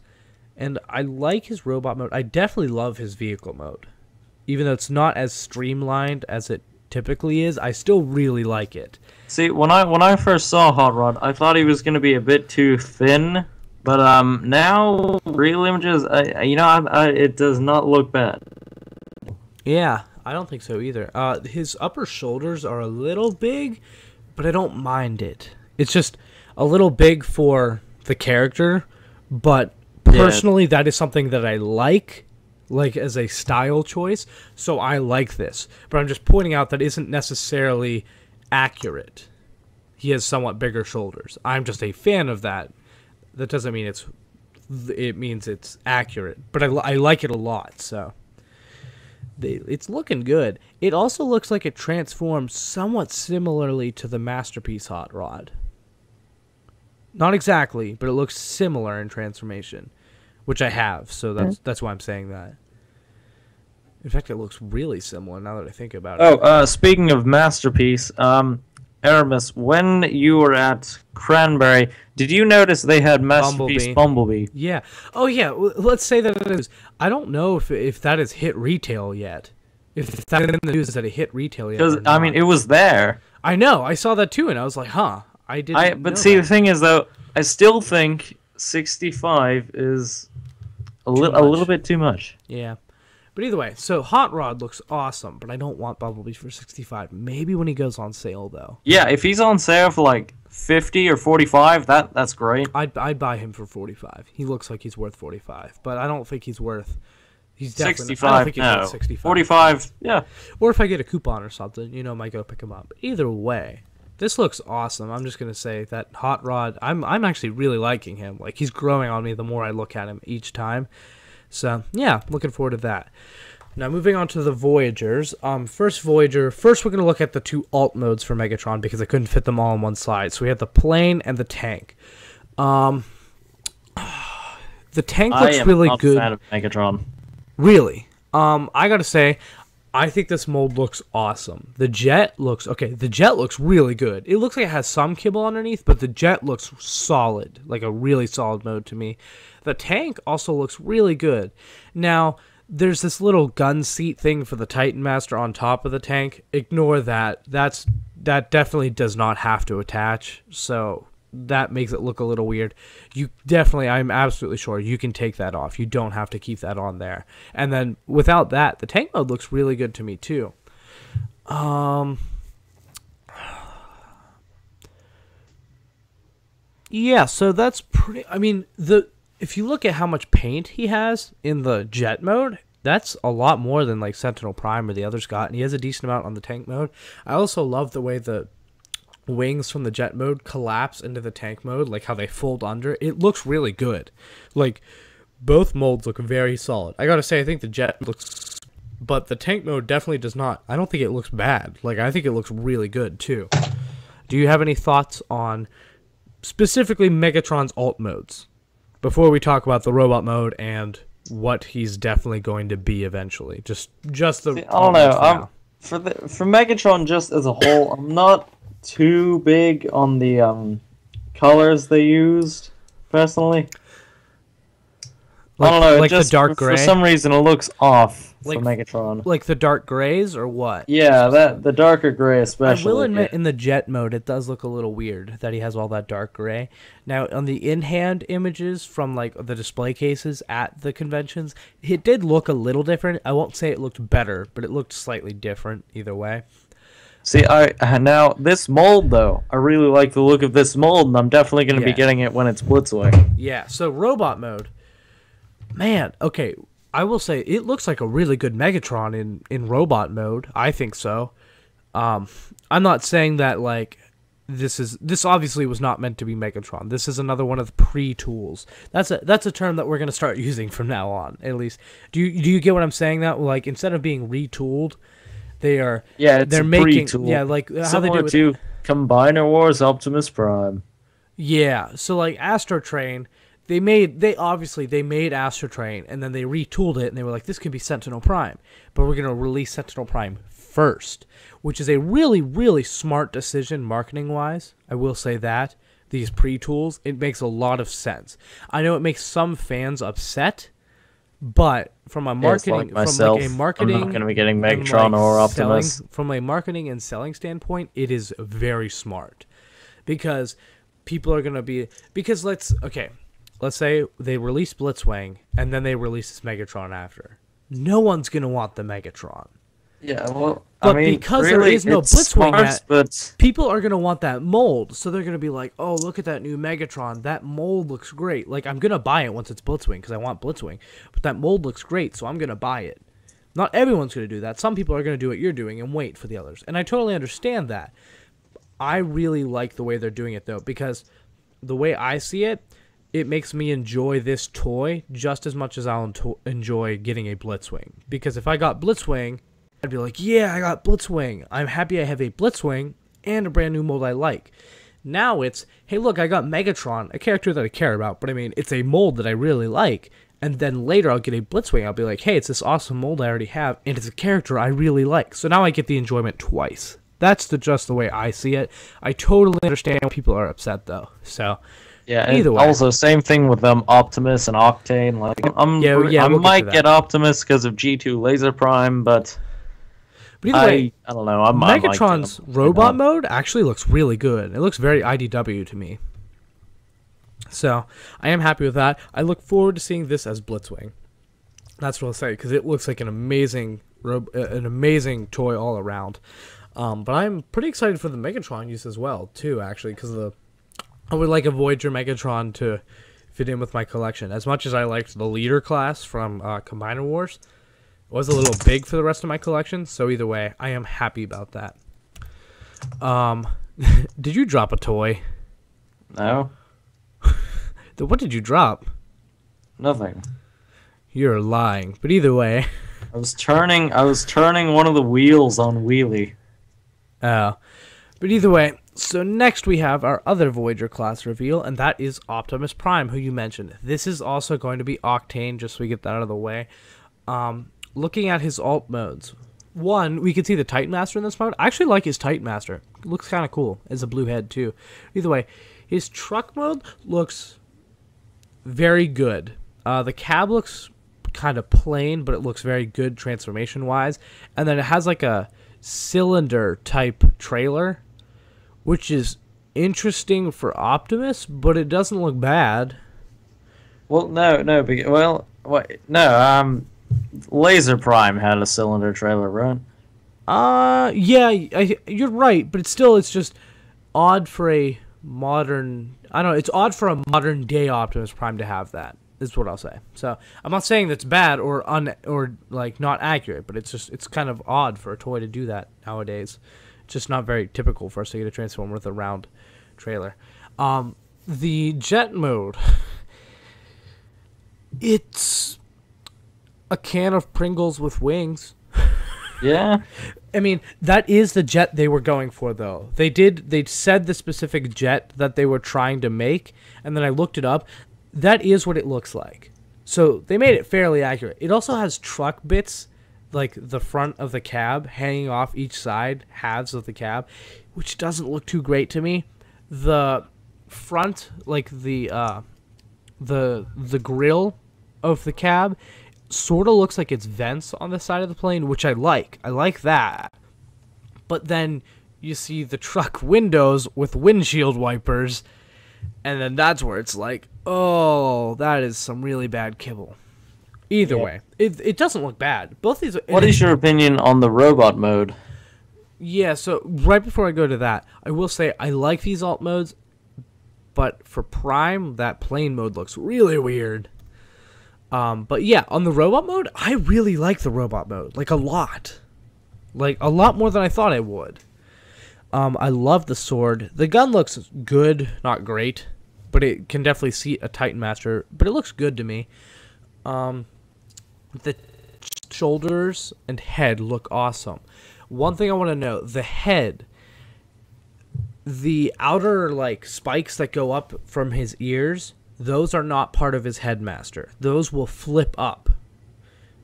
and I like his robot mode. I definitely love his vehicle mode. Even though it's not as streamlined as it typically is, I still really like it. See, when I first saw Hot Rod, I thought he was going to be a bit too thin, but now real images, it does not look bad. Yeah, I don't think so either. His upper shoulders are a little big, but I don't mind it. It's just a little big for the character, but personally, that is something that I like as a style choice, so I like this. But I'm just pointing out that isn't necessarily accurate. He has somewhat bigger shoulders. I'm just a fan of that. That doesn't mean it means it's accurate, but I like it a lot, so it's looking good. It also looks like it transforms somewhat similarly to the Masterpiece Hot Rod. Not exactly, but it looks similar in transformation, which I have, so that's why I'm saying that. In fact, it looks really similar now that I think about it. Oh, speaking of Masterpiece, Erimus, when you were at Cranberry, did you notice they had Masterpiece Bumblebee? Yeah. Oh, yeah. Let's say that it is. I don't know if that has hit retail yet. If that in the news that it hit retail yet. Because, I mean, it was there. I know. I saw that too, and I was like, huh. I didn't But see, the thing is, though, I still think 65 is a little bit too much. Yeah. But either way, so Hot Rod looks awesome, but I don't want Bumblebee for 65. Maybe when he goes on sale, though. Yeah, if he's on sale for like 50 or 45, that's great. I'd buy him for 45. He looks like he's worth 45, but I don't think he's worth. He's definitely 65. I don't think he's No. worth 65. 45. Yeah. Or if I get a coupon or something, I might go pick him up. Either way, this looks awesome. I'm just gonna say that Hot Rod. I'm actually really liking him. Like, he's growing on me the more I look at him each time. So yeah, looking forward to that. Now moving on to the Voyagers. First Voyager. First, we're gonna look at the 2 alt modes for Megatron because I couldn't fit them all on one slide. So we have the plane and the tank. The tank looks really good. I am not a fan of Megatron. Really? I gotta say, I think this mold looks awesome. The jet looks really good. It looks like it has some kibble underneath, but the jet looks solid, like a really solid mode to me. The tank also looks really good. Now, there's this little gun seat thing for the Titan Master on top of the tank. Ignore that. That definitely does not have to attach, so that makes it look a little weird. I'm absolutely sure you can take that off. You don't have to keep that on there. And then without that, the tank mode looks really good to me too. Yeah, so that's pretty. I mean, if you look at how much paint he has in the jet mode, that's a lot more than like Sentinel Prime or the others got, and he has a decent amount on the tank mode. I also love the way the wings from the jet mode collapse into the tank mode, like how they fold under. It looks really good. Like, both molds look very solid. I gotta say, I think the jet looks, but the tank mode definitely does not. I don't think it looks bad. Like, I think it looks really good too. Do you have any thoughts on specifically Megatron's alt modes before we talk about the robot mode and what he's definitely going to be eventually? Just the. See, I don't know. For Megatron just as a whole, I'm not too big on the colors they used, personally. I don't know, like just the dark gray. For some reason, it looks off for Like- Megatron. Like the dark grays or what? Yeah, the darker gray especially. I will admit, in the jet mode, it does look a little weird that he has all that dark gray. Now, on the in-hand images from like the display cases at the conventions, it did look a little different. I won't say it looked better, but it looked slightly different either way. See, now this mold though, I really like the look of this mold, and I'm definitely going to be getting it when it's Blitzwing. Yeah. So robot mode, man. Okay, I will say it looks like a really good Megatron in robot mode. I think so. I'm not saying that like this obviously was not meant to be Megatron. This is another one of the pre-tools. That's a term that we're gonna start using from now on. At least, do you get what I'm saying? That like instead of being retooled, they're making pre-tool. Yeah, like how Similar they do it. to Combiner Wars Optimus Prime. Yeah, so like Astro Train, they made Astro Train and then they retooled it and they were like, this could be Sentinel Prime, but we're gonna release Sentinel Prime first, which is a really, really smart decision marketing wise. I will say that these pre-tools, it makes a lot of sense. I know it makes some fans upset, but from a marketing, I'm not going to be getting Megatron or Optimus. From a marketing and selling standpoint, it is very smart because people are going to be let's say they release Blitzwing and then they release this Megatron after. No one's going to want the Megatron. Yeah, well, But I mean, because really, there is no Blitzwing yet, but people are going to want that mold. So they're going to be like, oh, look at that new Megatron. That mold looks great. Like, I'm going to buy it once it's Blitzwing because I want Blitzwing. But that mold looks great, so I'm going to buy it. Not everyone's going to do that. Some people are going to do what you're doing and wait for the others. And I totally understand that. I really like the way they're doing it, though, because the way I see it, it makes me enjoy this toy just as much as I'll enjoy getting a Blitzwing. Because if I got Blitzwing, I'd be like, yeah, I got Blitzwing. I'm happy I have a Blitzwing and a brand new mold I like. Now it's, hey, look, I got Megatron, a character that I care about, but I mean, it's a mold that I really like. And then later I'll get a Blitzwing. I'll be like, hey, it's this awesome mold I already have, and it's a character I really like. So now I get the enjoyment twice. That's just the way I see it. I totally understand when people are upset, though. So yeah, either way. Also, same thing with Optimus and Octane. Like, I might get Optimus because of G2 Laser Prime, but either way, I don't know. Megatron's robot mode actually looks really good. It looks very IDW to me. So I am happy with that. I look forward to seeing this as Blitzwing. That's what I'll say, because it looks like an amazing toy all around. But I'm pretty excited for the Megatron use as well, too, actually, because of I would like a Voyager Megatron to fit in with my collection. As much as I liked the leader class from Combiner Wars, it was a little big for the rest of my collection. So either way, I am happy about that. Did you drop a toy? No. What did you drop? Nothing. You're lying. But either way. I was turning one of the wheels on Wheelie. Oh. But either way, so next we have our other Voyager class reveal, and that is Optimus Prime, who you mentioned. This is also going to be Octane, just so we get that out of the way. Looking at his alt modes. One, we can see the Titan Master in this mode. I actually like his Titan Master. It looks kind of cool as a blue head, too. Either way, his truck mode looks very good. The cab looks kind of plain, but it looks very good transformation-wise. And then it has like a cylinder-type trailer, which is interesting for Optimus, but it doesn't look bad. Well, Laser Prime had a cylinder trailer, right? Yeah, you're right, but it's just odd for a modern... I don't know, it's odd for a modern-day Optimus Prime to have that, is what I'll say. So, I'm not saying that's bad or not accurate, but it's kind of odd for a toy to do that nowadays. It's just not very typical for us to get a Transformer with a round trailer. The jet mode... It's a can of Pringles with wings. Yeah. I mean, that is the jet they were going for, though. They said the specific jet that they were trying to make, and then I looked it up. That is what it looks like. So they made it fairly accurate. It also has truck bits, like the front of the cab, hanging off each side, halves of the cab, which doesn't look too great to me. The front, like the grill of the cab sort of looks like it's vents on the side of the plane, which I like. I like that. But then you see the truck windows with windshield wipers, and then that's where it's like, oh, that is some really bad kibble. Either way, it doesn't look bad. Both these. What is your opinion on the robot mode? Yeah, so right before I go to that, I will say I like these alt modes, but for Prime, that plane mode looks really weird. But yeah, on the robot mode, I really like the robot mode, like a lot. Like a lot more than I thought I would. I love the sword. The gun looks good, not great, but it can definitely seat a Titan Master, but it looks good to me. The shoulders and head look awesome. One thing I want to note, the head, the outer like spikes that go up from his ears, those are not part of his headmaster. Those will flip up.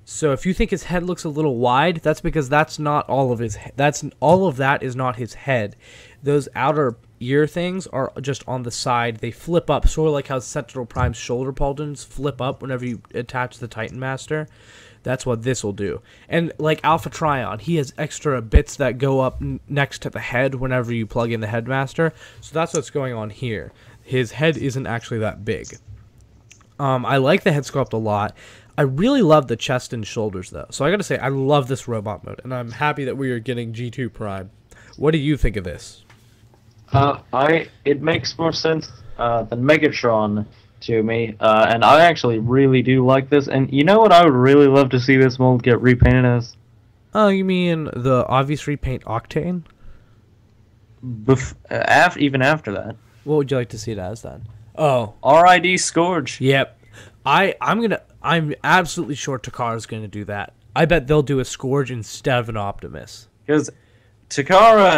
So if you think his head looks a little wide, that's because that's not all of his. All of that is not his head. Those outer ear things are just on the side. They flip up, sort of like how Sentinel Prime's shoulder pauldrons flip up whenever you attach the Titan Master. That's what this will do. And like Alpha Trion, he has extra bits that go up next to the head whenever you plug in the Headmaster. So that's what's going on here. His head isn't actually that big. I like the head sculpt a lot. I really love the chest and shoulders, though. So I gotta say, I love this robot mode, and I'm happy that we are getting G2 Prime. What do you think of this? It makes more sense than Megatron to me, and I actually really do like this. And you know what I would really love to see this mold get repainted as? Oh, you mean the obvious repaint Octane? Even after that. What would you like to see it as then? Oh, RID Scourge. Yep. I'm absolutely sure Takara's gonna do that. I bet they'll do a Scourge instead of an Optimus. Because Takara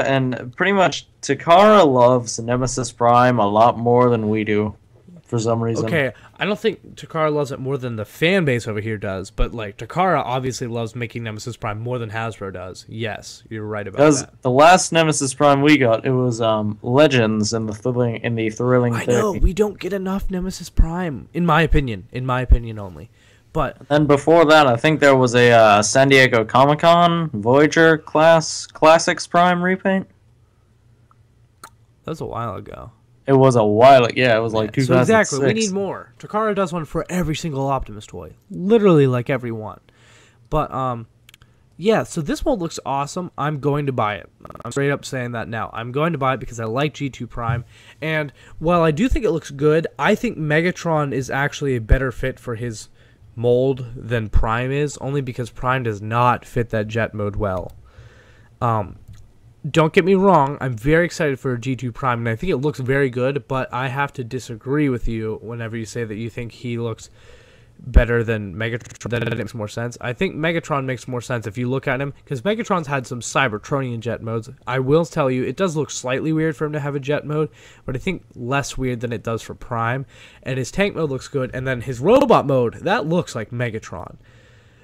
loves Nemesis Prime a lot more than we do, for some reason. Okay, I don't think Takara loves it more than the fan base over here does, but like Takara obviously loves making Nemesis Prime more than Hasbro does. Yes, you're right about that. Because the last Nemesis Prime we got, it was Legends in the thrilling. I know we don't get enough Nemesis Prime, in my opinion. In my opinion only. But then before that, I think there was a San Diego Comic-Con Voyager Classics Prime repaint. That was a while ago. It was a while. Yeah, it was like 2006. So exactly, we need more. Takara does one for every single Optimus toy, literally like every one. But Yeah, so this one looks awesome. I'm going to buy it. I'm straight up saying that now. I'm going to buy it because I like G2 Prime. And while I do think it looks good, I think Megatron is actually a better fit for his mold than Prime is, only because Prime does not fit that jet mode well. Don't get me wrong, I'm very excited for G2 Prime, and I think it looks very good, but I have to disagree with you whenever you say that you think he looks better than Megatron. That makes more sense. I think Megatron makes more sense if you look at him, because Megatron's had some Cybertronian jet modes. I will tell you, it does look slightly weird for him to have a jet mode, but I think less weird than it does for Prime. And his tank mode looks good, and then his robot mode, that looks like Megatron.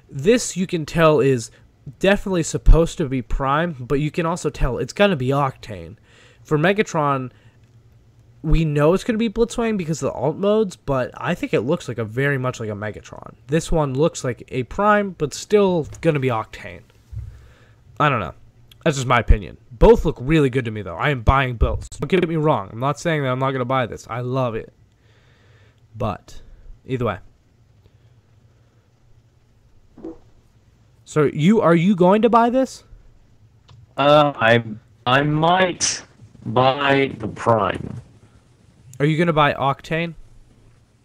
This, you can tell, is definitely supposed to be Prime, but you can also tell it's going to be Octane. For Megatron, we know it's going to be Blitzwing because of the alt modes, but I think it looks like very much like a Megatron. This one looks like a Prime, but still going to be Octane. I don't know. That's just my opinion. Both look really good to me, though. I am buying both. Don't get me wrong. I'm not saying that I'm not going to buy this. I love it. But, either way. So, are you going to buy this? I might buy the Prime. Are you going to buy Octane?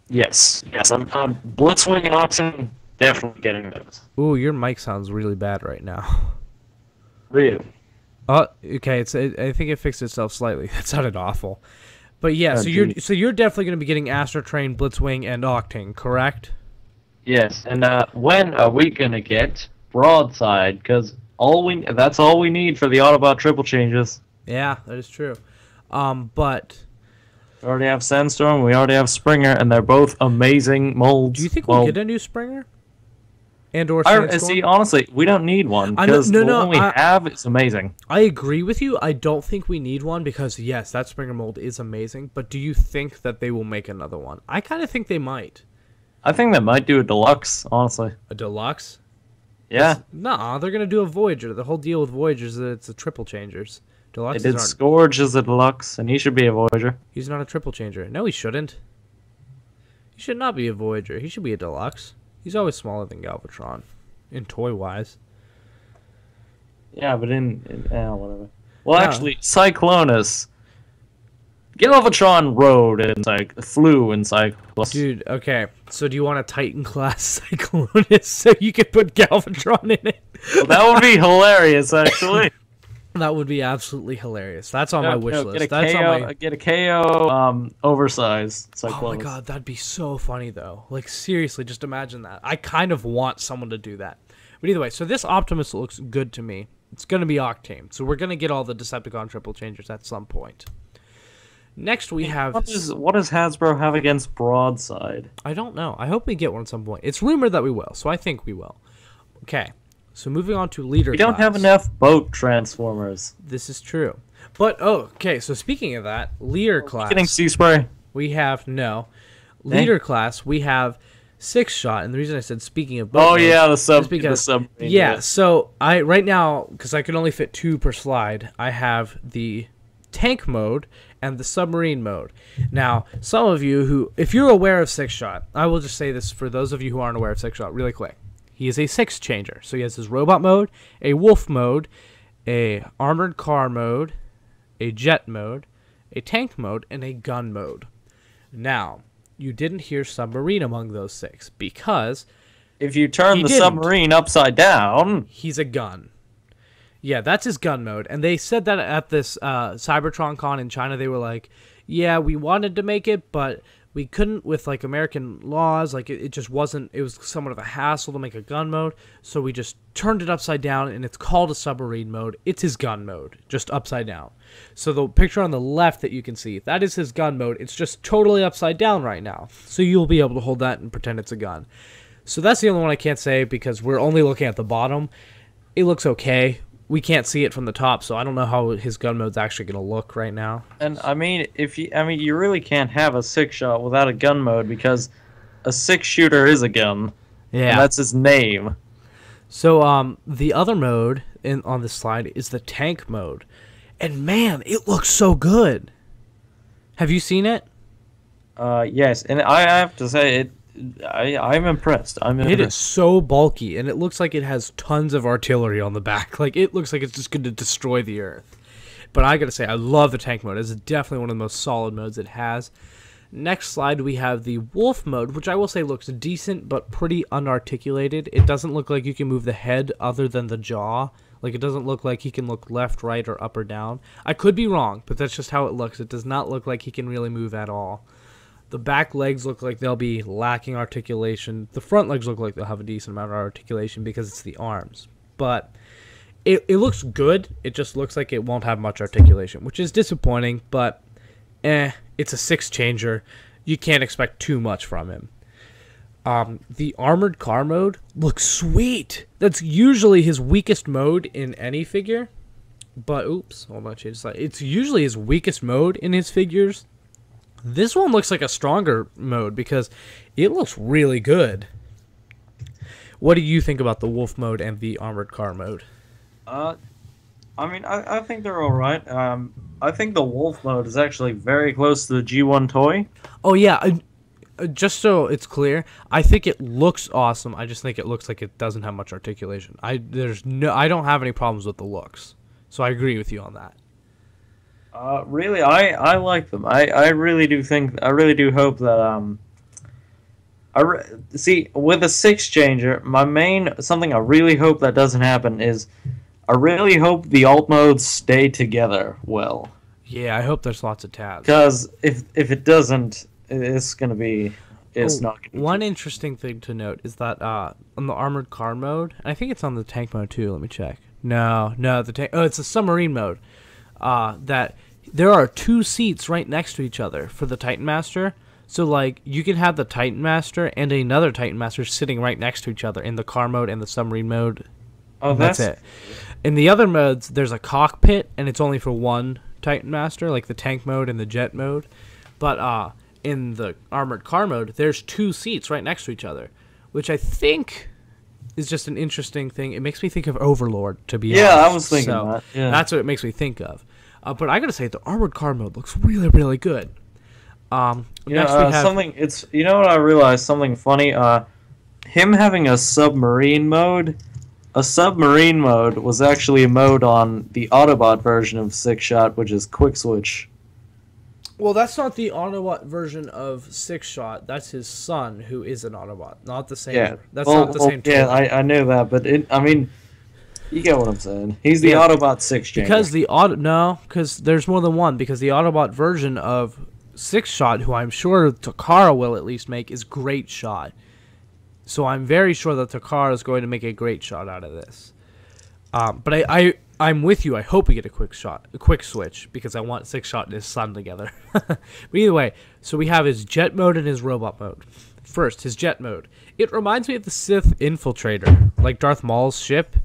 Yes. I'm Blitzwing and Octane, definitely getting those. Ooh, your mic sounds really bad right now. Really? Oh, okay. I think it fixed itself slightly. That sounded awful. But yeah, so you're definitely going to be getting Astro Train, Blitzwing, and Octane, correct? Yes. And when are we gonna get Broadside? Because that's all we need for the Autobot triple changes. Yeah, that is true. But we already have Sandstorm, we already have Springer, and they're both amazing molds. Do you think we'll get a new Springer? And/or Sandstorm? See, honestly, we don't need one, because the one we have is amazing. I agree with you. I don't think we need one, because, yes, that Springer mold is amazing, but do you think that they will make another one? I kind of think they might. I think they might do a deluxe, honestly. A deluxe? Yeah. Nah, they're going to do a Voyager. The whole deal with Voyager is that it's a triple changers. They did Scourge as a deluxe, and he should be a Voyager. He's not a triple changer. No, he shouldn't. He should not be a Voyager. He should be a deluxe. He's always smaller than Galvatron, in toy-wise. Yeah, but whatever. Well, actually, Cyclonus, Galvatron rode and flew in Cyclonus. Dude, okay. So do you want a Titan class Cyclonus so you can put Galvatron in it? Well, that would be hilarious, actually. That would be absolutely hilarious. That's on my wish list. Get a KO oversized Cyclonus. Oh my god, that'd be so funny though. Like seriously, just imagine that. I kind of want someone to do that. But either way, so this Optimus looks good to me. It's going to be Octane. So we're going to get all the Decepticon triple changers at some point. Next we have... What does Hasbro have against Broadside? I don't know. I hope we get one at some point. It's rumored that we will, so I think we will. Okay. So moving on to leader class. We don't have enough boat transformers. This is true. But, okay, so speaking of that, leader class... Getting Sea Spray? We have, no. Leader class, we have 6-shot, and the reason I said speaking of boat... Oh, yeah, the submarine. Yeah, so right now, because I can only fit 2 per slide, I have the tank mode and the submarine mode. Now, some of you who... If you're aware of 6-shot, I will just say this for those of you who aren't aware of 6-shot really quick. He is a 6-changer. So he has his robot mode, a wolf mode, a armored car mode, a jet mode, a tank mode, and a gun mode. Now, you didn't hear submarine among those 6 because... If you turn the submarine upside down... He's a gun. Yeah, that's his gun mode. And they said that at this Cybertron Con in China. They were like, yeah, we wanted to make it, but... we couldn't with, like, American laws. Like, it just wasn't... It was somewhat of a hassle to make a gun mode. So we just turned it upside down, and it's called a submarine mode. It's his gun mode, just upside down. So the picture on the left that you can see, that is his gun mode. It's just totally upside down right now. So you'll be able to hold that and pretend it's a gun. So that's the only one I can't say because we're only looking at the bottom. It looks okay. We can't see it from the top, so I don't know how his gun mode's actually going to look right now. And I mean, you really can't have a 6-shot without a gun mode because a 6-shooter is a gun. Yeah, and that's his name. So the other mode on this slide is the tank mode, and man, it looks so good. Have you seen it? Yes, and I have to say I'm impressed. I'm It is impressed. so bulky, and it looks like it has tons of artillery on the back. Like, it looks like it's just going to destroy the Earth. But I gotta say, I love the tank mode. It's definitely one of the most solid modes it has. Next slide, we have the wolf mode, which I will say looks decent, but pretty unarticulated. It doesn't look like you can move the head other than the jaw. Like, it doesn't look like he can look left, right, or up or down. I could be wrong, but that's just how it looks. It does not look like he can really move at all. The back legs look like they'll be lacking articulation. The front legs look like they'll have a decent amount of articulation because it's the arms. But it looks good. It just looks like it won't have much articulation, which is disappointing, but it's a 6-changer. You can't expect too much from him. The armored car mode looks sweet. That's usually his weakest mode in any figure. But, oops, hold on, change slide. It's usually his weakest mode in his figures. This one looks like a stronger mode because it looks really good. What do you think about the wolf mode and the armored car mode? I mean, I think they're alright. I think the wolf mode is actually very close to the G1 toy. Oh, yeah. Just so it's clear, I think it looks awesome. I just think it looks like it doesn't have much articulation. I don't have any problems with the looks. So I agree with you on that. Really, I like them. I really do hope that see, with a 6-changer, something I really hope that doesn't happen is I really hope the alt modes stay together well. Yeah, I hope there's lots of tabs. Because if it doesn't, it's not gonna be. One interesting thing to note is that on the armored car mode, and I think it's on the tank mode too. Let me check. No, the tank. Oh, it's a submarine mode. That there are 2 seats right next to each other for the Titan Master. So, like, you can have the Titan Master and another Titan Master sitting right next to each other in the car mode and the submarine mode. Oh, that's it. In the other modes, there's a cockpit, and it's only for one Titan Master, like the tank mode and the jet mode. But in the armored car mode, there's 2 seats right next to each other, which I think is just an interesting thing. It makes me think of Overlord, to be honest. Yeah, I was thinking that. Yeah. That's what it makes me think of. But I gotta say, the armored car mode looks really, really good. Next we have something. It's you know what I realized something funny. Him having a submarine mode. A submarine mode was actually a mode on the Autobot version of 6-Shot, which is Quick Switch. Well, that's not the Autobot version of 6-Shot. That's his son, who is an Autobot. Not the same. Yeah, that's not the same. Yeah, I knew that, but I mean, you get what I'm saying. He's the Autobot 6-changer. Because there's more than one. Because the Autobot version of 6-Shot, who I'm sure Takara will at least make, is Great Shot. So I'm very sure that Takara is going to make a Great Shot out of this. But I'm with you. I hope we get a quick switch, because I want 6-Shot and his son together. But either way, so we have his jet mode and his robot mode. First, his jet mode. It reminds me of the Sith Infiltrator, like Darth Maul's ship.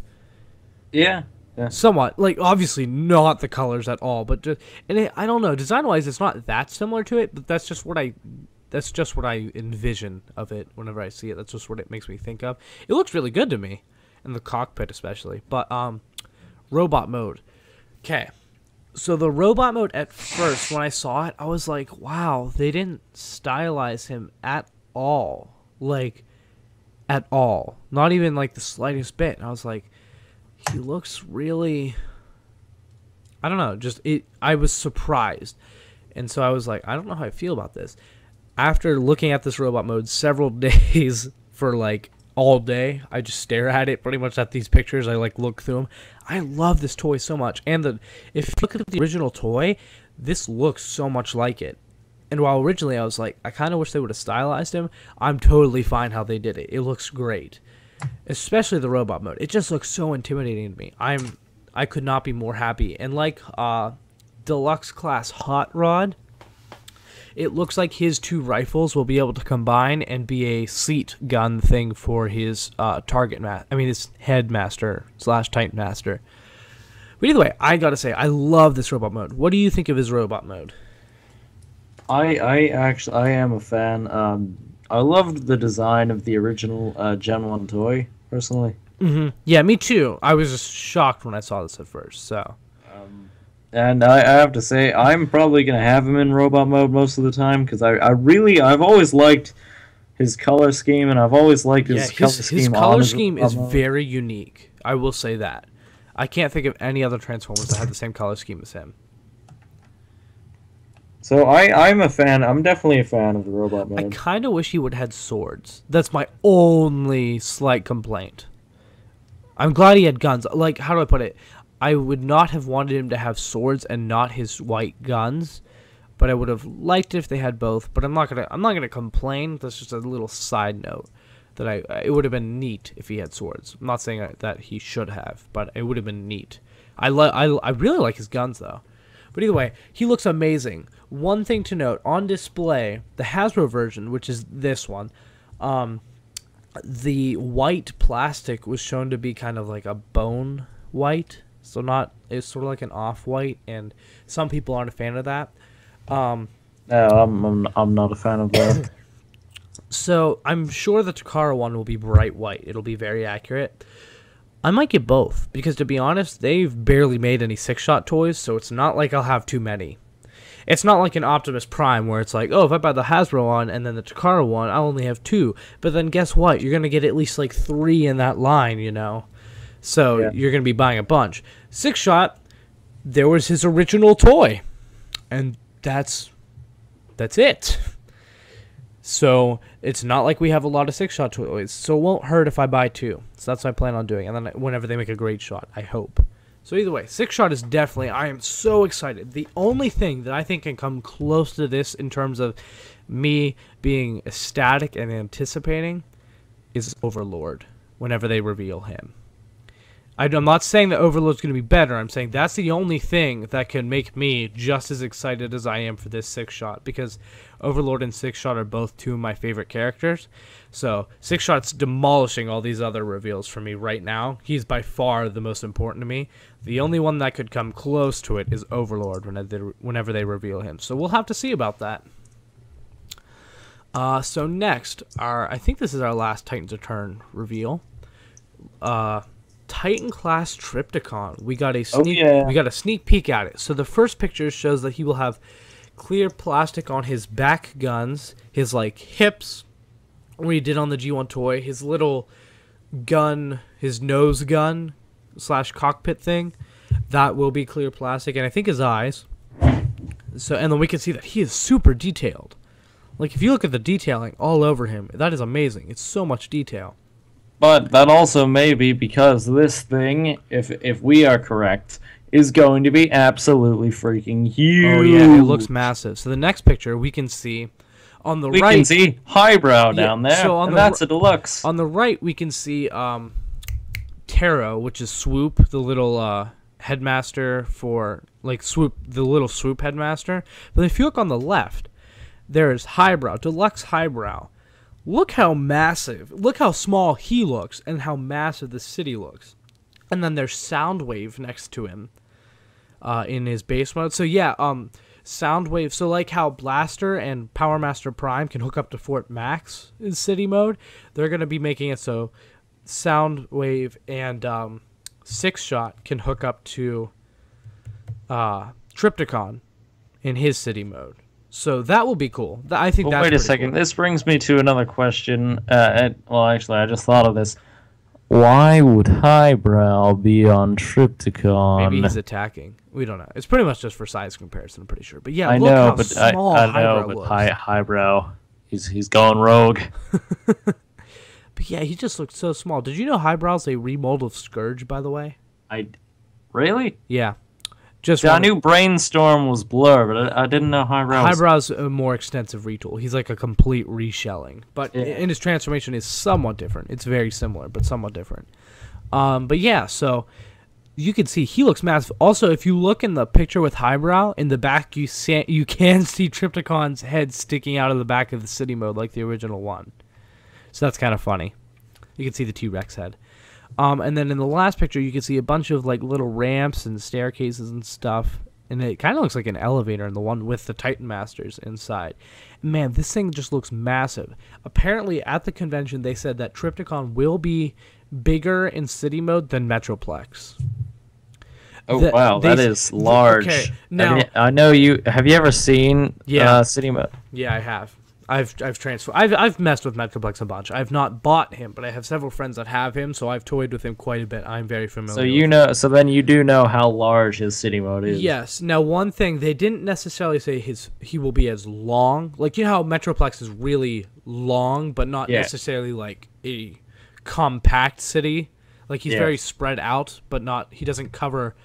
Yeah. Somewhat. Like, obviously not the colors at all, but I don't know. Design-wise, it's not that similar to it, but that's just what I envision of it whenever I see it. That's just what it makes me think of. It looks really good to me, in the cockpit especially. But robot mode. Okay, so the robot mode, at first when I saw it, I was like, wow, they didn't stylize him at all. Like, at all. Not even like the slightest bit. And I was like, he looks really, I don't know, I was surprised. And so I was like, I don't know how I feel about this. After looking at this robot mode several days, for like all day, I just stare at it, pretty much at these pictures. I like look through them. I love this toy so much. And if you look at the original toy, this looks so much like it. And while originally I was like, I kind of wish they would have stylized him, I'm totally fine how they did it. It looks great. Especially the robot mode. It just looks so intimidating to me. I could not be more happy. And like Deluxe Class Hot Rod, it looks like his 2 rifles will be able to combine and be a seat gun thing for his his headmaster / Titan Master. But either way, I gotta say, I love this robot mode. What do you think of his robot mode? I am a fan. I loved the design of the original Gen 1 toy, personally. Mm-hmm. Yeah, me too. I was just shocked when I saw this at first, so... And I have to say, I'm probably going to have him in robot mode most of the time, because I've always liked his color scheme, and I've always liked his color scheme. His color scheme is very unique. I will say that. I can't think of any other Transformers that have the same color scheme as him. So I'm a fan. I'm definitely a fan of the Robot Man. I kind of wish he would have had swords. That's my only slight complaint. I'm glad he had guns. Like, how do I put it? I would not have wanted him to have swords and not his white guns, but I would have liked it if they had both. But I'm not gonna complain. That's just a little side note that it would have been neat if he had swords. I'm not saying that he should have, but it would have been neat. I really like his guns though. But either way, he looks amazing. One thing to note, on display, the Hasbro version, which is this one, the white plastic was shown to be kind of like a bone white. So it's sort of like an off-white, and some people aren't a fan of that. No, I'm not a fan of that. So I'm sure the Takara one will be bright white. It'll be very accurate. I might get both, because to be honest, they've barely made any 6-shot toys, so it's not like I'll have too many. It's not like an Optimus Prime where it's like, oh, if I buy the Hasbro one and then the Takara one, I'll only have 2. But then guess what? You're going to get at least like 3 in that line, you know? So yeah. You're going to be buying a bunch. 6-shot, there was his original toy. And that's it. So it's not like we have a lot of 6-shot toys. So it won't hurt if I buy 2. So that's what I plan on doing. And then whenever they make a great shot, I hope. So either way, 6-shot is definitely, I am so excited. The only thing that I think can come close to this in terms of me being ecstatic and anticipating is Overlord whenever they reveal him. I'm not saying that Overlord's going to be better. I'm saying that's the only thing that can make me just as excited as I am for this 6-shot, because Overlord and 6-shot are both 2 of my favorite characters. So 6-shot's demolishing all these other reveals for me right now. He's by far the most important to me. The only one that could come close to it is Overlord whenever they reveal him. So we'll have to see about that. So next, I think this is our last Titans Return reveal. Titan class Trypticon. We got a sneak peek at it. So the first picture shows that he will have clear plastic on his back guns, his like hips, where he did on the G1 toy, his little gun, his nose gun / cockpit thing, that will be clear plastic, and I think his eyes. So, and then we can see that he is super detailed. Like, if you look at the detailing all over him, that is amazing. It's so much detail. But that also may be because this thing, if we are correct, is going to be absolutely freaking huge. Oh yeah, it looks massive. So the next picture we can see on the right. We can see Highbrow down there, so and that's a deluxe. On the right we can see Taro, which is Swoop, the little headmaster for like Swoop, the little Swoop headmaster. But if you look on the left, there's Highbrow, deluxe Highbrow. Look how massive, look how small he looks, and how massive the city looks. And then there's Soundwave next to him in his base mode. So yeah, Soundwave, so like how Blaster and Power Master Prime can hook up to Fort Max in city mode, they're going to be making it so Soundwave and 6-shot can hook up to Trypticon in his city mode. So that will be cool. I think that's wait a second. Cool. This brings me to another question. Well, actually, I just thought of this. Why would Highbrow be on Trypticon? Maybe he's attacking. We don't know. It's pretty much just for size comparison, I'm pretty sure. But yeah, I look know, how but small Highbrow looks. Highbrow, he's going rogue. But yeah, he just looked so small. Did you know Highbrow's a remold of Scourge, by the way? Really? Yeah. I knew Brainstorm was Blur, but I didn't know Highbrow. Highbrow's a more extensive retool. He's like a complete reshelling, but in his transformation is somewhat different. It's very similar, but somewhat different. But yeah, so you can see he looks massive. Also, if you look in the picture with Highbrow, in the back you can see Trypticon's head sticking out of the back of the city mode like the original one. So that's kind of funny. You can see the T-Rex head. And then in the last picture, you can see a bunch of like little ramps and staircases and stuff. And it kind of looks like an elevator in the one with the Titan Masters inside. Man, this thing just looks massive. Apparently, at the convention, they said that Trypticon will be bigger in city mode than Metroplex. Oh, wow, that is large. Okay, now, I know you... Have you ever seen city mode? Yeah, I have. I've transferred. I've messed with Metroplex a bunch. I've not bought him, but I have several friends that have him, so I've toyed with him quite a bit. I'm very familiar. So you know, so then you do know how large his city mode is. Yes. Now, one thing they didn't necessarily say he will be as long. Like, you know how Metroplex is really long, but not necessarily like a compact city. Like, he's very spread out, but not. He doesn't cover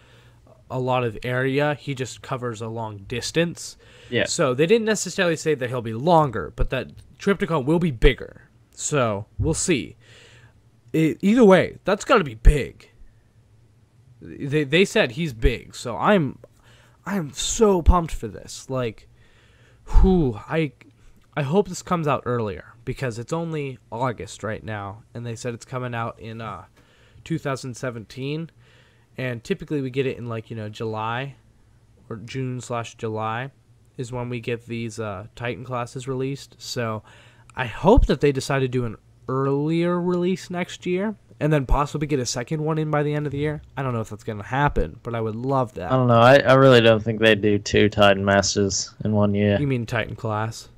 a lot of area. He just covers a long distance. Yeah. So they didn't necessarily say that he'll be longer, but that Triptychon will be bigger. So we'll see. Either way, that's got to be big. They said he's big, so I'm so pumped for this. Like, I hope this comes out earlier because it's only August right now, and they said it's coming out in 2017, and typically we get it in like July or June/July is when we get these Titan classes released. So I hope that they decide to do an earlier release next year and then possibly get a second one in by the end of the year. I don't know if that's going to happen, but I would love that. I don't know. I really don't think they'd do 2 Titan Masters in 1 year. You mean Titan class?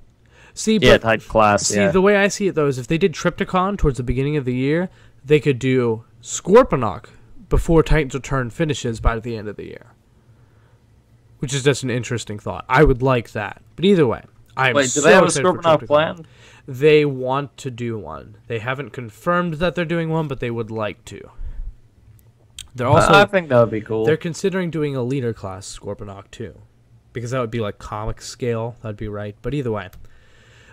See, Titan class, the way I see it, though, is if they did Triptychon towards the beginning of the year, they could do Scorponok before Titan's Return finishes by the end of the year. Which is just an interesting thought. I would like that. But either way, Wait, do they have a Scorponok planned? They want to do one. They haven't confirmed that they're doing one, but they would like to. They're also. I think that would be cool. They're considering doing a leader class Scorponok too, because that would be like comic scale. That'd be right. But either way.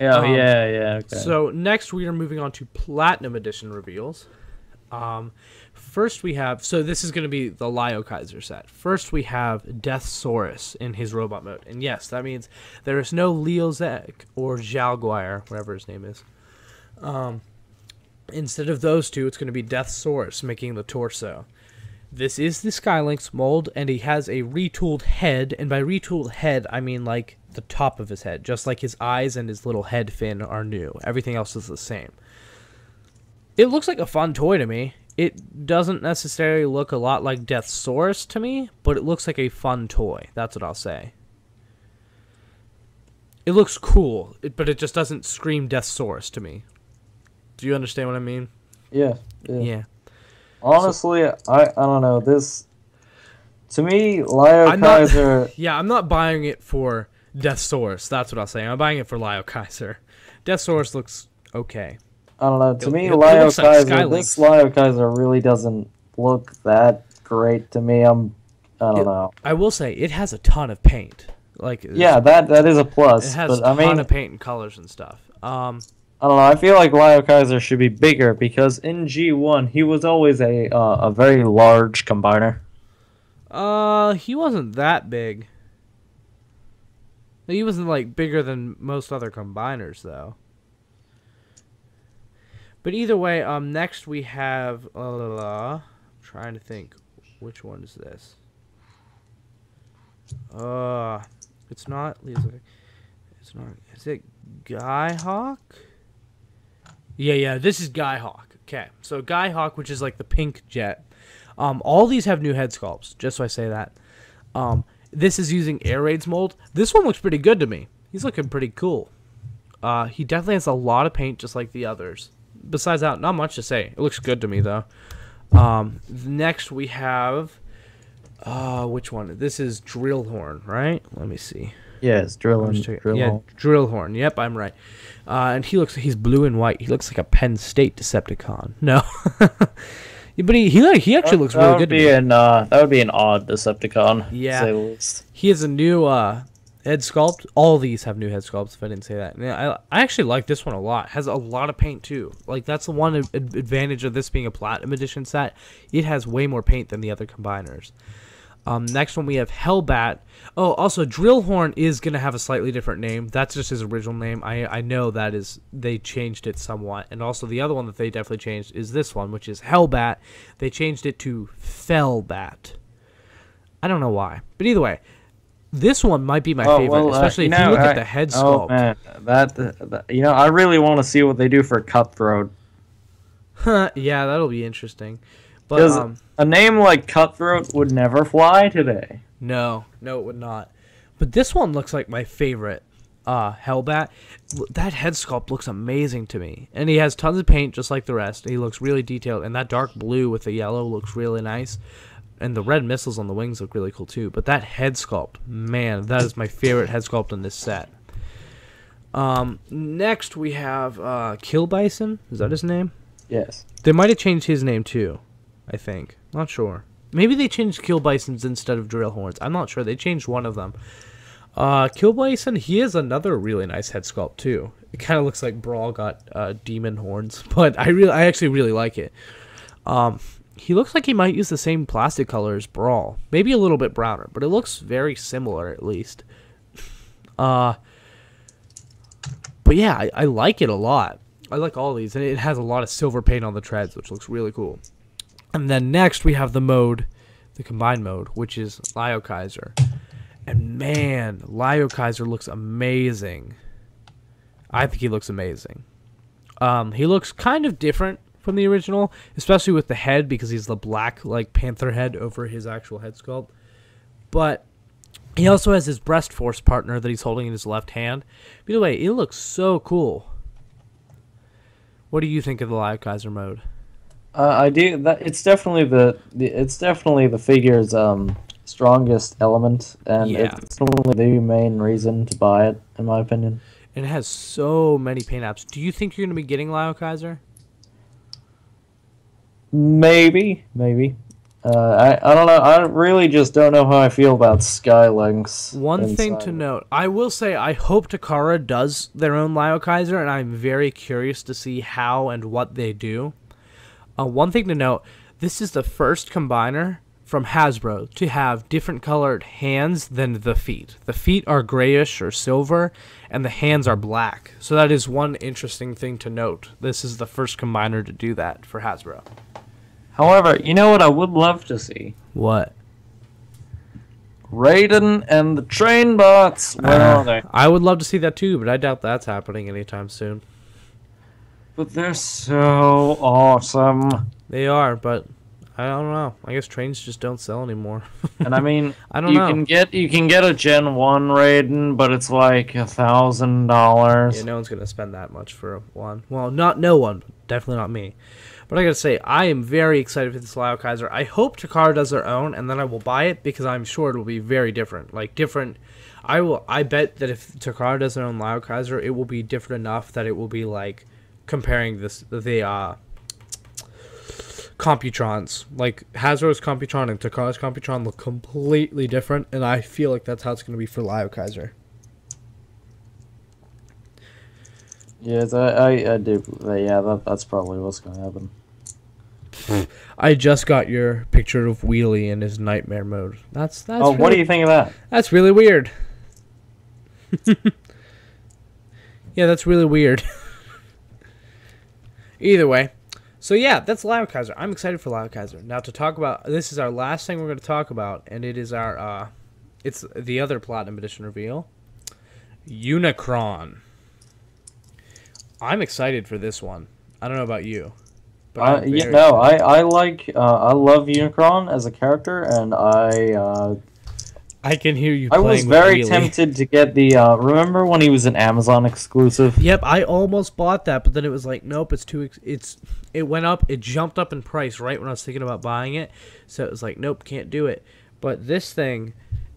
Okay. So next we are moving on to Platinum Edition reveals. First we have, so this is going to be the Lio Kaiser set. First we have Deathsaurus in his robot mode. And yes, that means there is no Leozek or Jalguire, whatever his name is. Instead of those two, it's going to be Deathsaurus making the torso. This is the Skylynx mold, and he has a retooled head. And by retooled head, I mean like the top of his head. Just like his eyes and his little head fin are new. Everything else is the same. It looks like a fun toy to me. It doesn't necessarily look a lot like Deathsaurus to me, but it looks like a fun toy. That's what I'll say. It looks cool, but it just doesn't scream Deathsaurus to me. Do you understand what I mean? Yeah. Honestly, So, I don't know. This, to me, Lio Kaiser... I'm not buying it for Deathsaurus. That's what I'll say. I'm buying it for Lio Kaiser. Deathsaurus looks okay. I don't know. To me, Lio Kaiser, this Lio Kaiser really doesn't look that great to me. I don't know. I will say it has a ton of paint. That is a plus. It has a ton of paint and colors and stuff. I don't know. I feel like Lio Kaiser should be bigger because in G1 he was always a very large combiner. He wasn't that big. He wasn't like bigger than most other combiners though. But either way, next we have, I'm trying to think, which one is this? It's not, is it Skyhawk? Yeah, this is Skyhawk. Okay, so Skyhawk, which is like the pink jet. All these have new head sculpts, just so I say that. This is using Air Raids mold. This one looks pretty good to me. He's looking pretty cool. He definitely has a lot of paint, just like the others. Besides that, not much to say. It looks good to me, though. Next, we have... which one? This is Drillhorn, right? Let me see. Yes, Drillhorn. Yeah, Drillhorn. Yep, I'm right. And he's blue and white. He looks like a Penn State Decepticon. No. But he actually looks really good to me. That would be an odd Decepticon, yeah. to say the least. He has a new... head sculpt. All these have new head sculpts, if I didn't say that. Yeah, I actually like this one a lot. Has a lot of paint, too. Like, that's the one advantage of this being a Platinum Edition set. It has way more paint than the other combiners. Next one, we have Hellbat. Oh, also, Drillhorn is going to have a slightly different name. That's just his original name. I know that is... They changed it somewhat. And also, the other one that they definitely changed is this one, which is Hellbat. They changed it to Fellbat. I don't know why. But either way... This one might be my favorite, especially if you look at the head sculpt. Oh man, I really want to see what they do for Cutthroat. Yeah, that'll be interesting. But a name like Cutthroat would never fly today. No, it would not. But this one looks like my favorite Hellbat. That head sculpt looks amazing to me. And he has tons of paint just like the rest. He looks really detailed. And that dark blue with the yellow looks really nice. And the red missiles on the wings look really cool too. But that head sculpt, man, that is my favorite head sculpt in this set. Next we have Kill Bison. Is that his name? Yes. They might have changed his name too, I think. Not sure. Maybe they changed Kill Bisons instead of Drill Horns. I'm not sure. They changed one of them. Kill Bison, he has another really nice head sculpt too. It kind of looks like Brawl got demon horns, but I actually really like it. He looks like he might use the same plastic color as Brawl. Maybe a little bit browner, but it looks very similar at least. But yeah, I like it a lot. I like all these, and it has a lot of silver paint on the treads, which looks really cool. And then next we have the combined mode, which is Lio Kaiser. And man, Lio Kaiser looks amazing. I think he looks amazing. He looks kind of different from the original, especially with the head, because he's the black like panther head over his actual head sculpt. But he also has his breast force partner that he's holding in his left hand. By the way, it looks so cool. What do you think of the Lio Kaiser mode? I do. It's definitely the figure's strongest element, and Yeah. it's probably the main reason to buy it, in my opinion. And it has so many paint apps. Do you think you're going to be getting Lio Kaiser? Maybe. I don't know. I really just don't know how I feel about Skylinks. One thing to note, I will say I hope Takara does their own Lio Kaiser, and I'm very curious to see how and what they do. One thing to note, this is the first combiner from Hasbro to have different colored hands than the feet. The feet are grayish or silver, and the hands are black. So that is one interesting thing to note. This is the first combiner to do that for Hasbro. However, you know what I would love to see? What? Raiden and the train bots. Where are they? I would love to see that too, but I doubt that's happening anytime soon. But they're so awesome. They are, but I don't know. I guess trains just don't sell anymore. And I mean, I don't know. You can get a Gen 1 Raiden, but it's like $1,000. Yeah, no one's gonna spend that much for one. Well, not no one, definitely not me. But I gotta say, I am very excited for this Lio Kaiser. I hope Takara does their own, and then I will buy it because I'm sure it will be very different. Like different. I bet that if Takara does their own Lio Kaiser, it will be different enough that it will be like comparing the Computrons. Like Hasbro's Computron and Takara's Computron look completely different, and I feel like that's how it's going to be for Lio Kaiser. Yes, I do. Yeah, that's probably what's going to happen. I just got your picture of Wheelie in his nightmare mode. That's Oh, really, what do you think of that? That's really weird. Yeah, that's really weird. Either way. So yeah, that's Lio Kaiser. I'm excited for Lio Kaiser. Now to talk about, this is our last thing we're going to talk about, and it is our, it's the other Platinum Edition reveal. Unicron. I'm excited for this one. I don't know about you. But I love Unicron as a character, and I can hear you I playing was with very Wheelie. tempted to get the, remember when he was an Amazon exclusive? Yep, I almost bought that, but then it was like, nope, it's too. It went up, it jumped up in price right when I was thinking about buying it, so it was like, nope, can't do it. But this thing,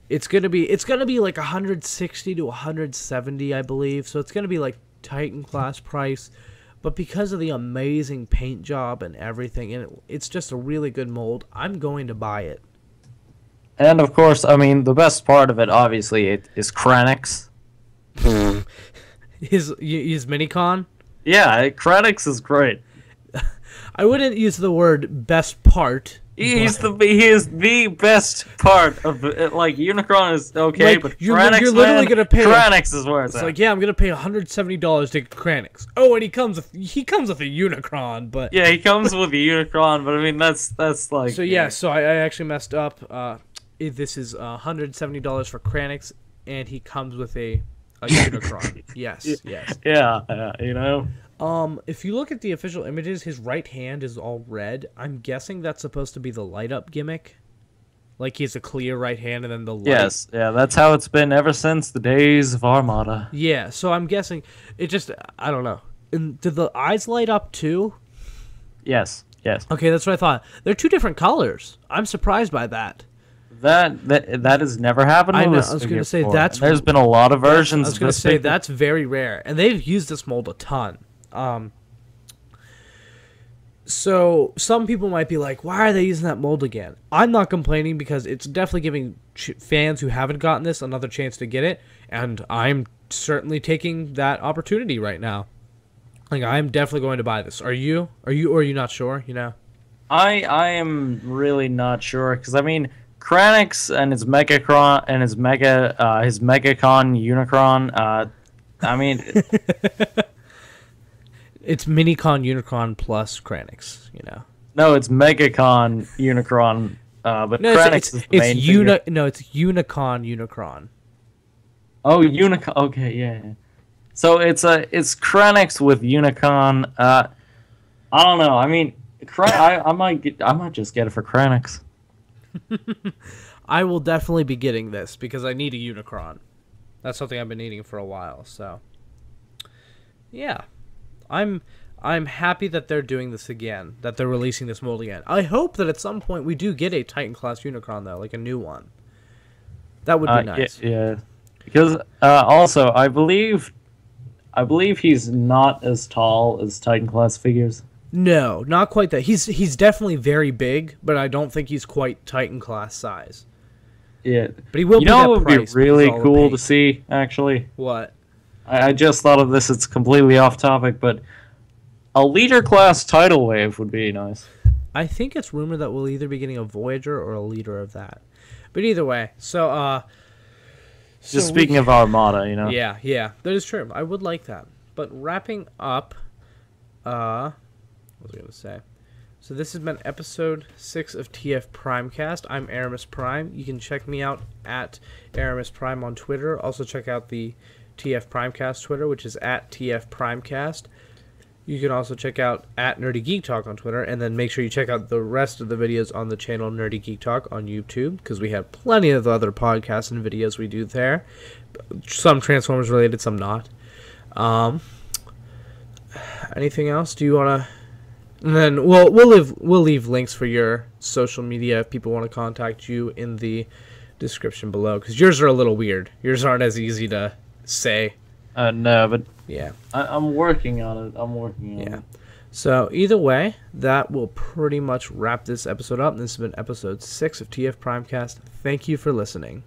it's gonna be like 160 to 170, I believe. So it's gonna be like Titan class price, but because of the amazing paint job and everything, and it's just a really good mold, I'm going to buy it. And of course, I mean, the best part of it, obviously, is Kranix. His Minicon. Yeah, Kranix is great. I wouldn't use the word best part. He is the best part of it. Like, Unicron is okay, Like, but you're Kranix, literally gonna pay Kranix is where it's It's at. like, yeah, I'm gonna pay $170 to get Kranix. Oh, and he comes with a Unicron, but Yeah, he comes with a Unicron, but I mean, that's like... so yeah, so I actually messed up. This is $170 for Kranix, and he comes with a Unicron. Yes. Yeah, you know? If you look at the official images, his right hand is all red. I'm guessing that's supposed to be the light up gimmick. Like he has a clear right hand and then the light. Yes, yeah, that's how it's been ever since the days of Armada. Yeah, so I'm guessing it just, I don't know. And did the eyes light up too? Yes, yes. Okay, that's what I thought. They're two different colors. I'm surprised by that. That has never happened. I know. With I was going to say that's. there's been a lot of versions. I was going to say that's very rare, and they've used this mold a ton. So some people might be like, "Why are they using that mold again?" I'm not complaining because it's definitely giving fans who haven't gotten this another chance to get it, and I'm certainly taking that opportunity right now. Like I'm definitely going to buy this. Are you? Or are you not sure? You know. I am really not sure because I mean. Kranix and his Megacron and his Megacon Unicron. I mean, it's Minicon Unicron plus Kranix. You know. No, it's Megacon Unicron. But no, Kranix is the main figure. No, it's Unicon Unicron. Oh, Unicon. Okay, yeah. So it's Kranix with Unicon. I don't know. I mean, I might just get it for Kranix. I will definitely be getting this because I need a Unicron. That's something I've been needing for a while. So, yeah, I'm happy that they're doing this again. That they're releasing this mold again. I hope that at some point we do get a Titan class Unicron though, like a new one. That would be nice. Yeah. Because also I believe he's not as tall as Titan class figures. No, not quite that. He's definitely very big, but I don't think he's quite Titan class size. Yeah, but he will. You know what would be really cool to see, actually? What? I just thought of this. It's completely off topic, but a leader class tidal wave would be nice. I think it's rumored that we'll either be getting a Voyager or a leader of that. But either way, so just speaking of Armada, you know. Yeah, that is true. I would like that. But wrapping up, what was I going to say? So this has been episode 6 of TF Primecast. I'm Erimus Prime. You can check me out at Erimus Prime on Twitter. Also check out the TF Primecast Twitter, which is at TF Primecast. You can also check out at Nerdy Geek Talk on Twitter, and then make sure you check out the rest of the videos on the channel Nerdy Geek Talk on YouTube, because we have plenty of other podcasts and videos we do there. Some Transformers related, some not. Anything else? Do you want to... And then we'll leave links for your social media if people want to contact you in the description below, because yours are a little weird. Yours aren't as easy to say. No, but yeah, I'm working on it. I'm working on it. So either way, that will pretty much wrap this episode up. This has been episode 6 of TF Primecast. Thank you for listening.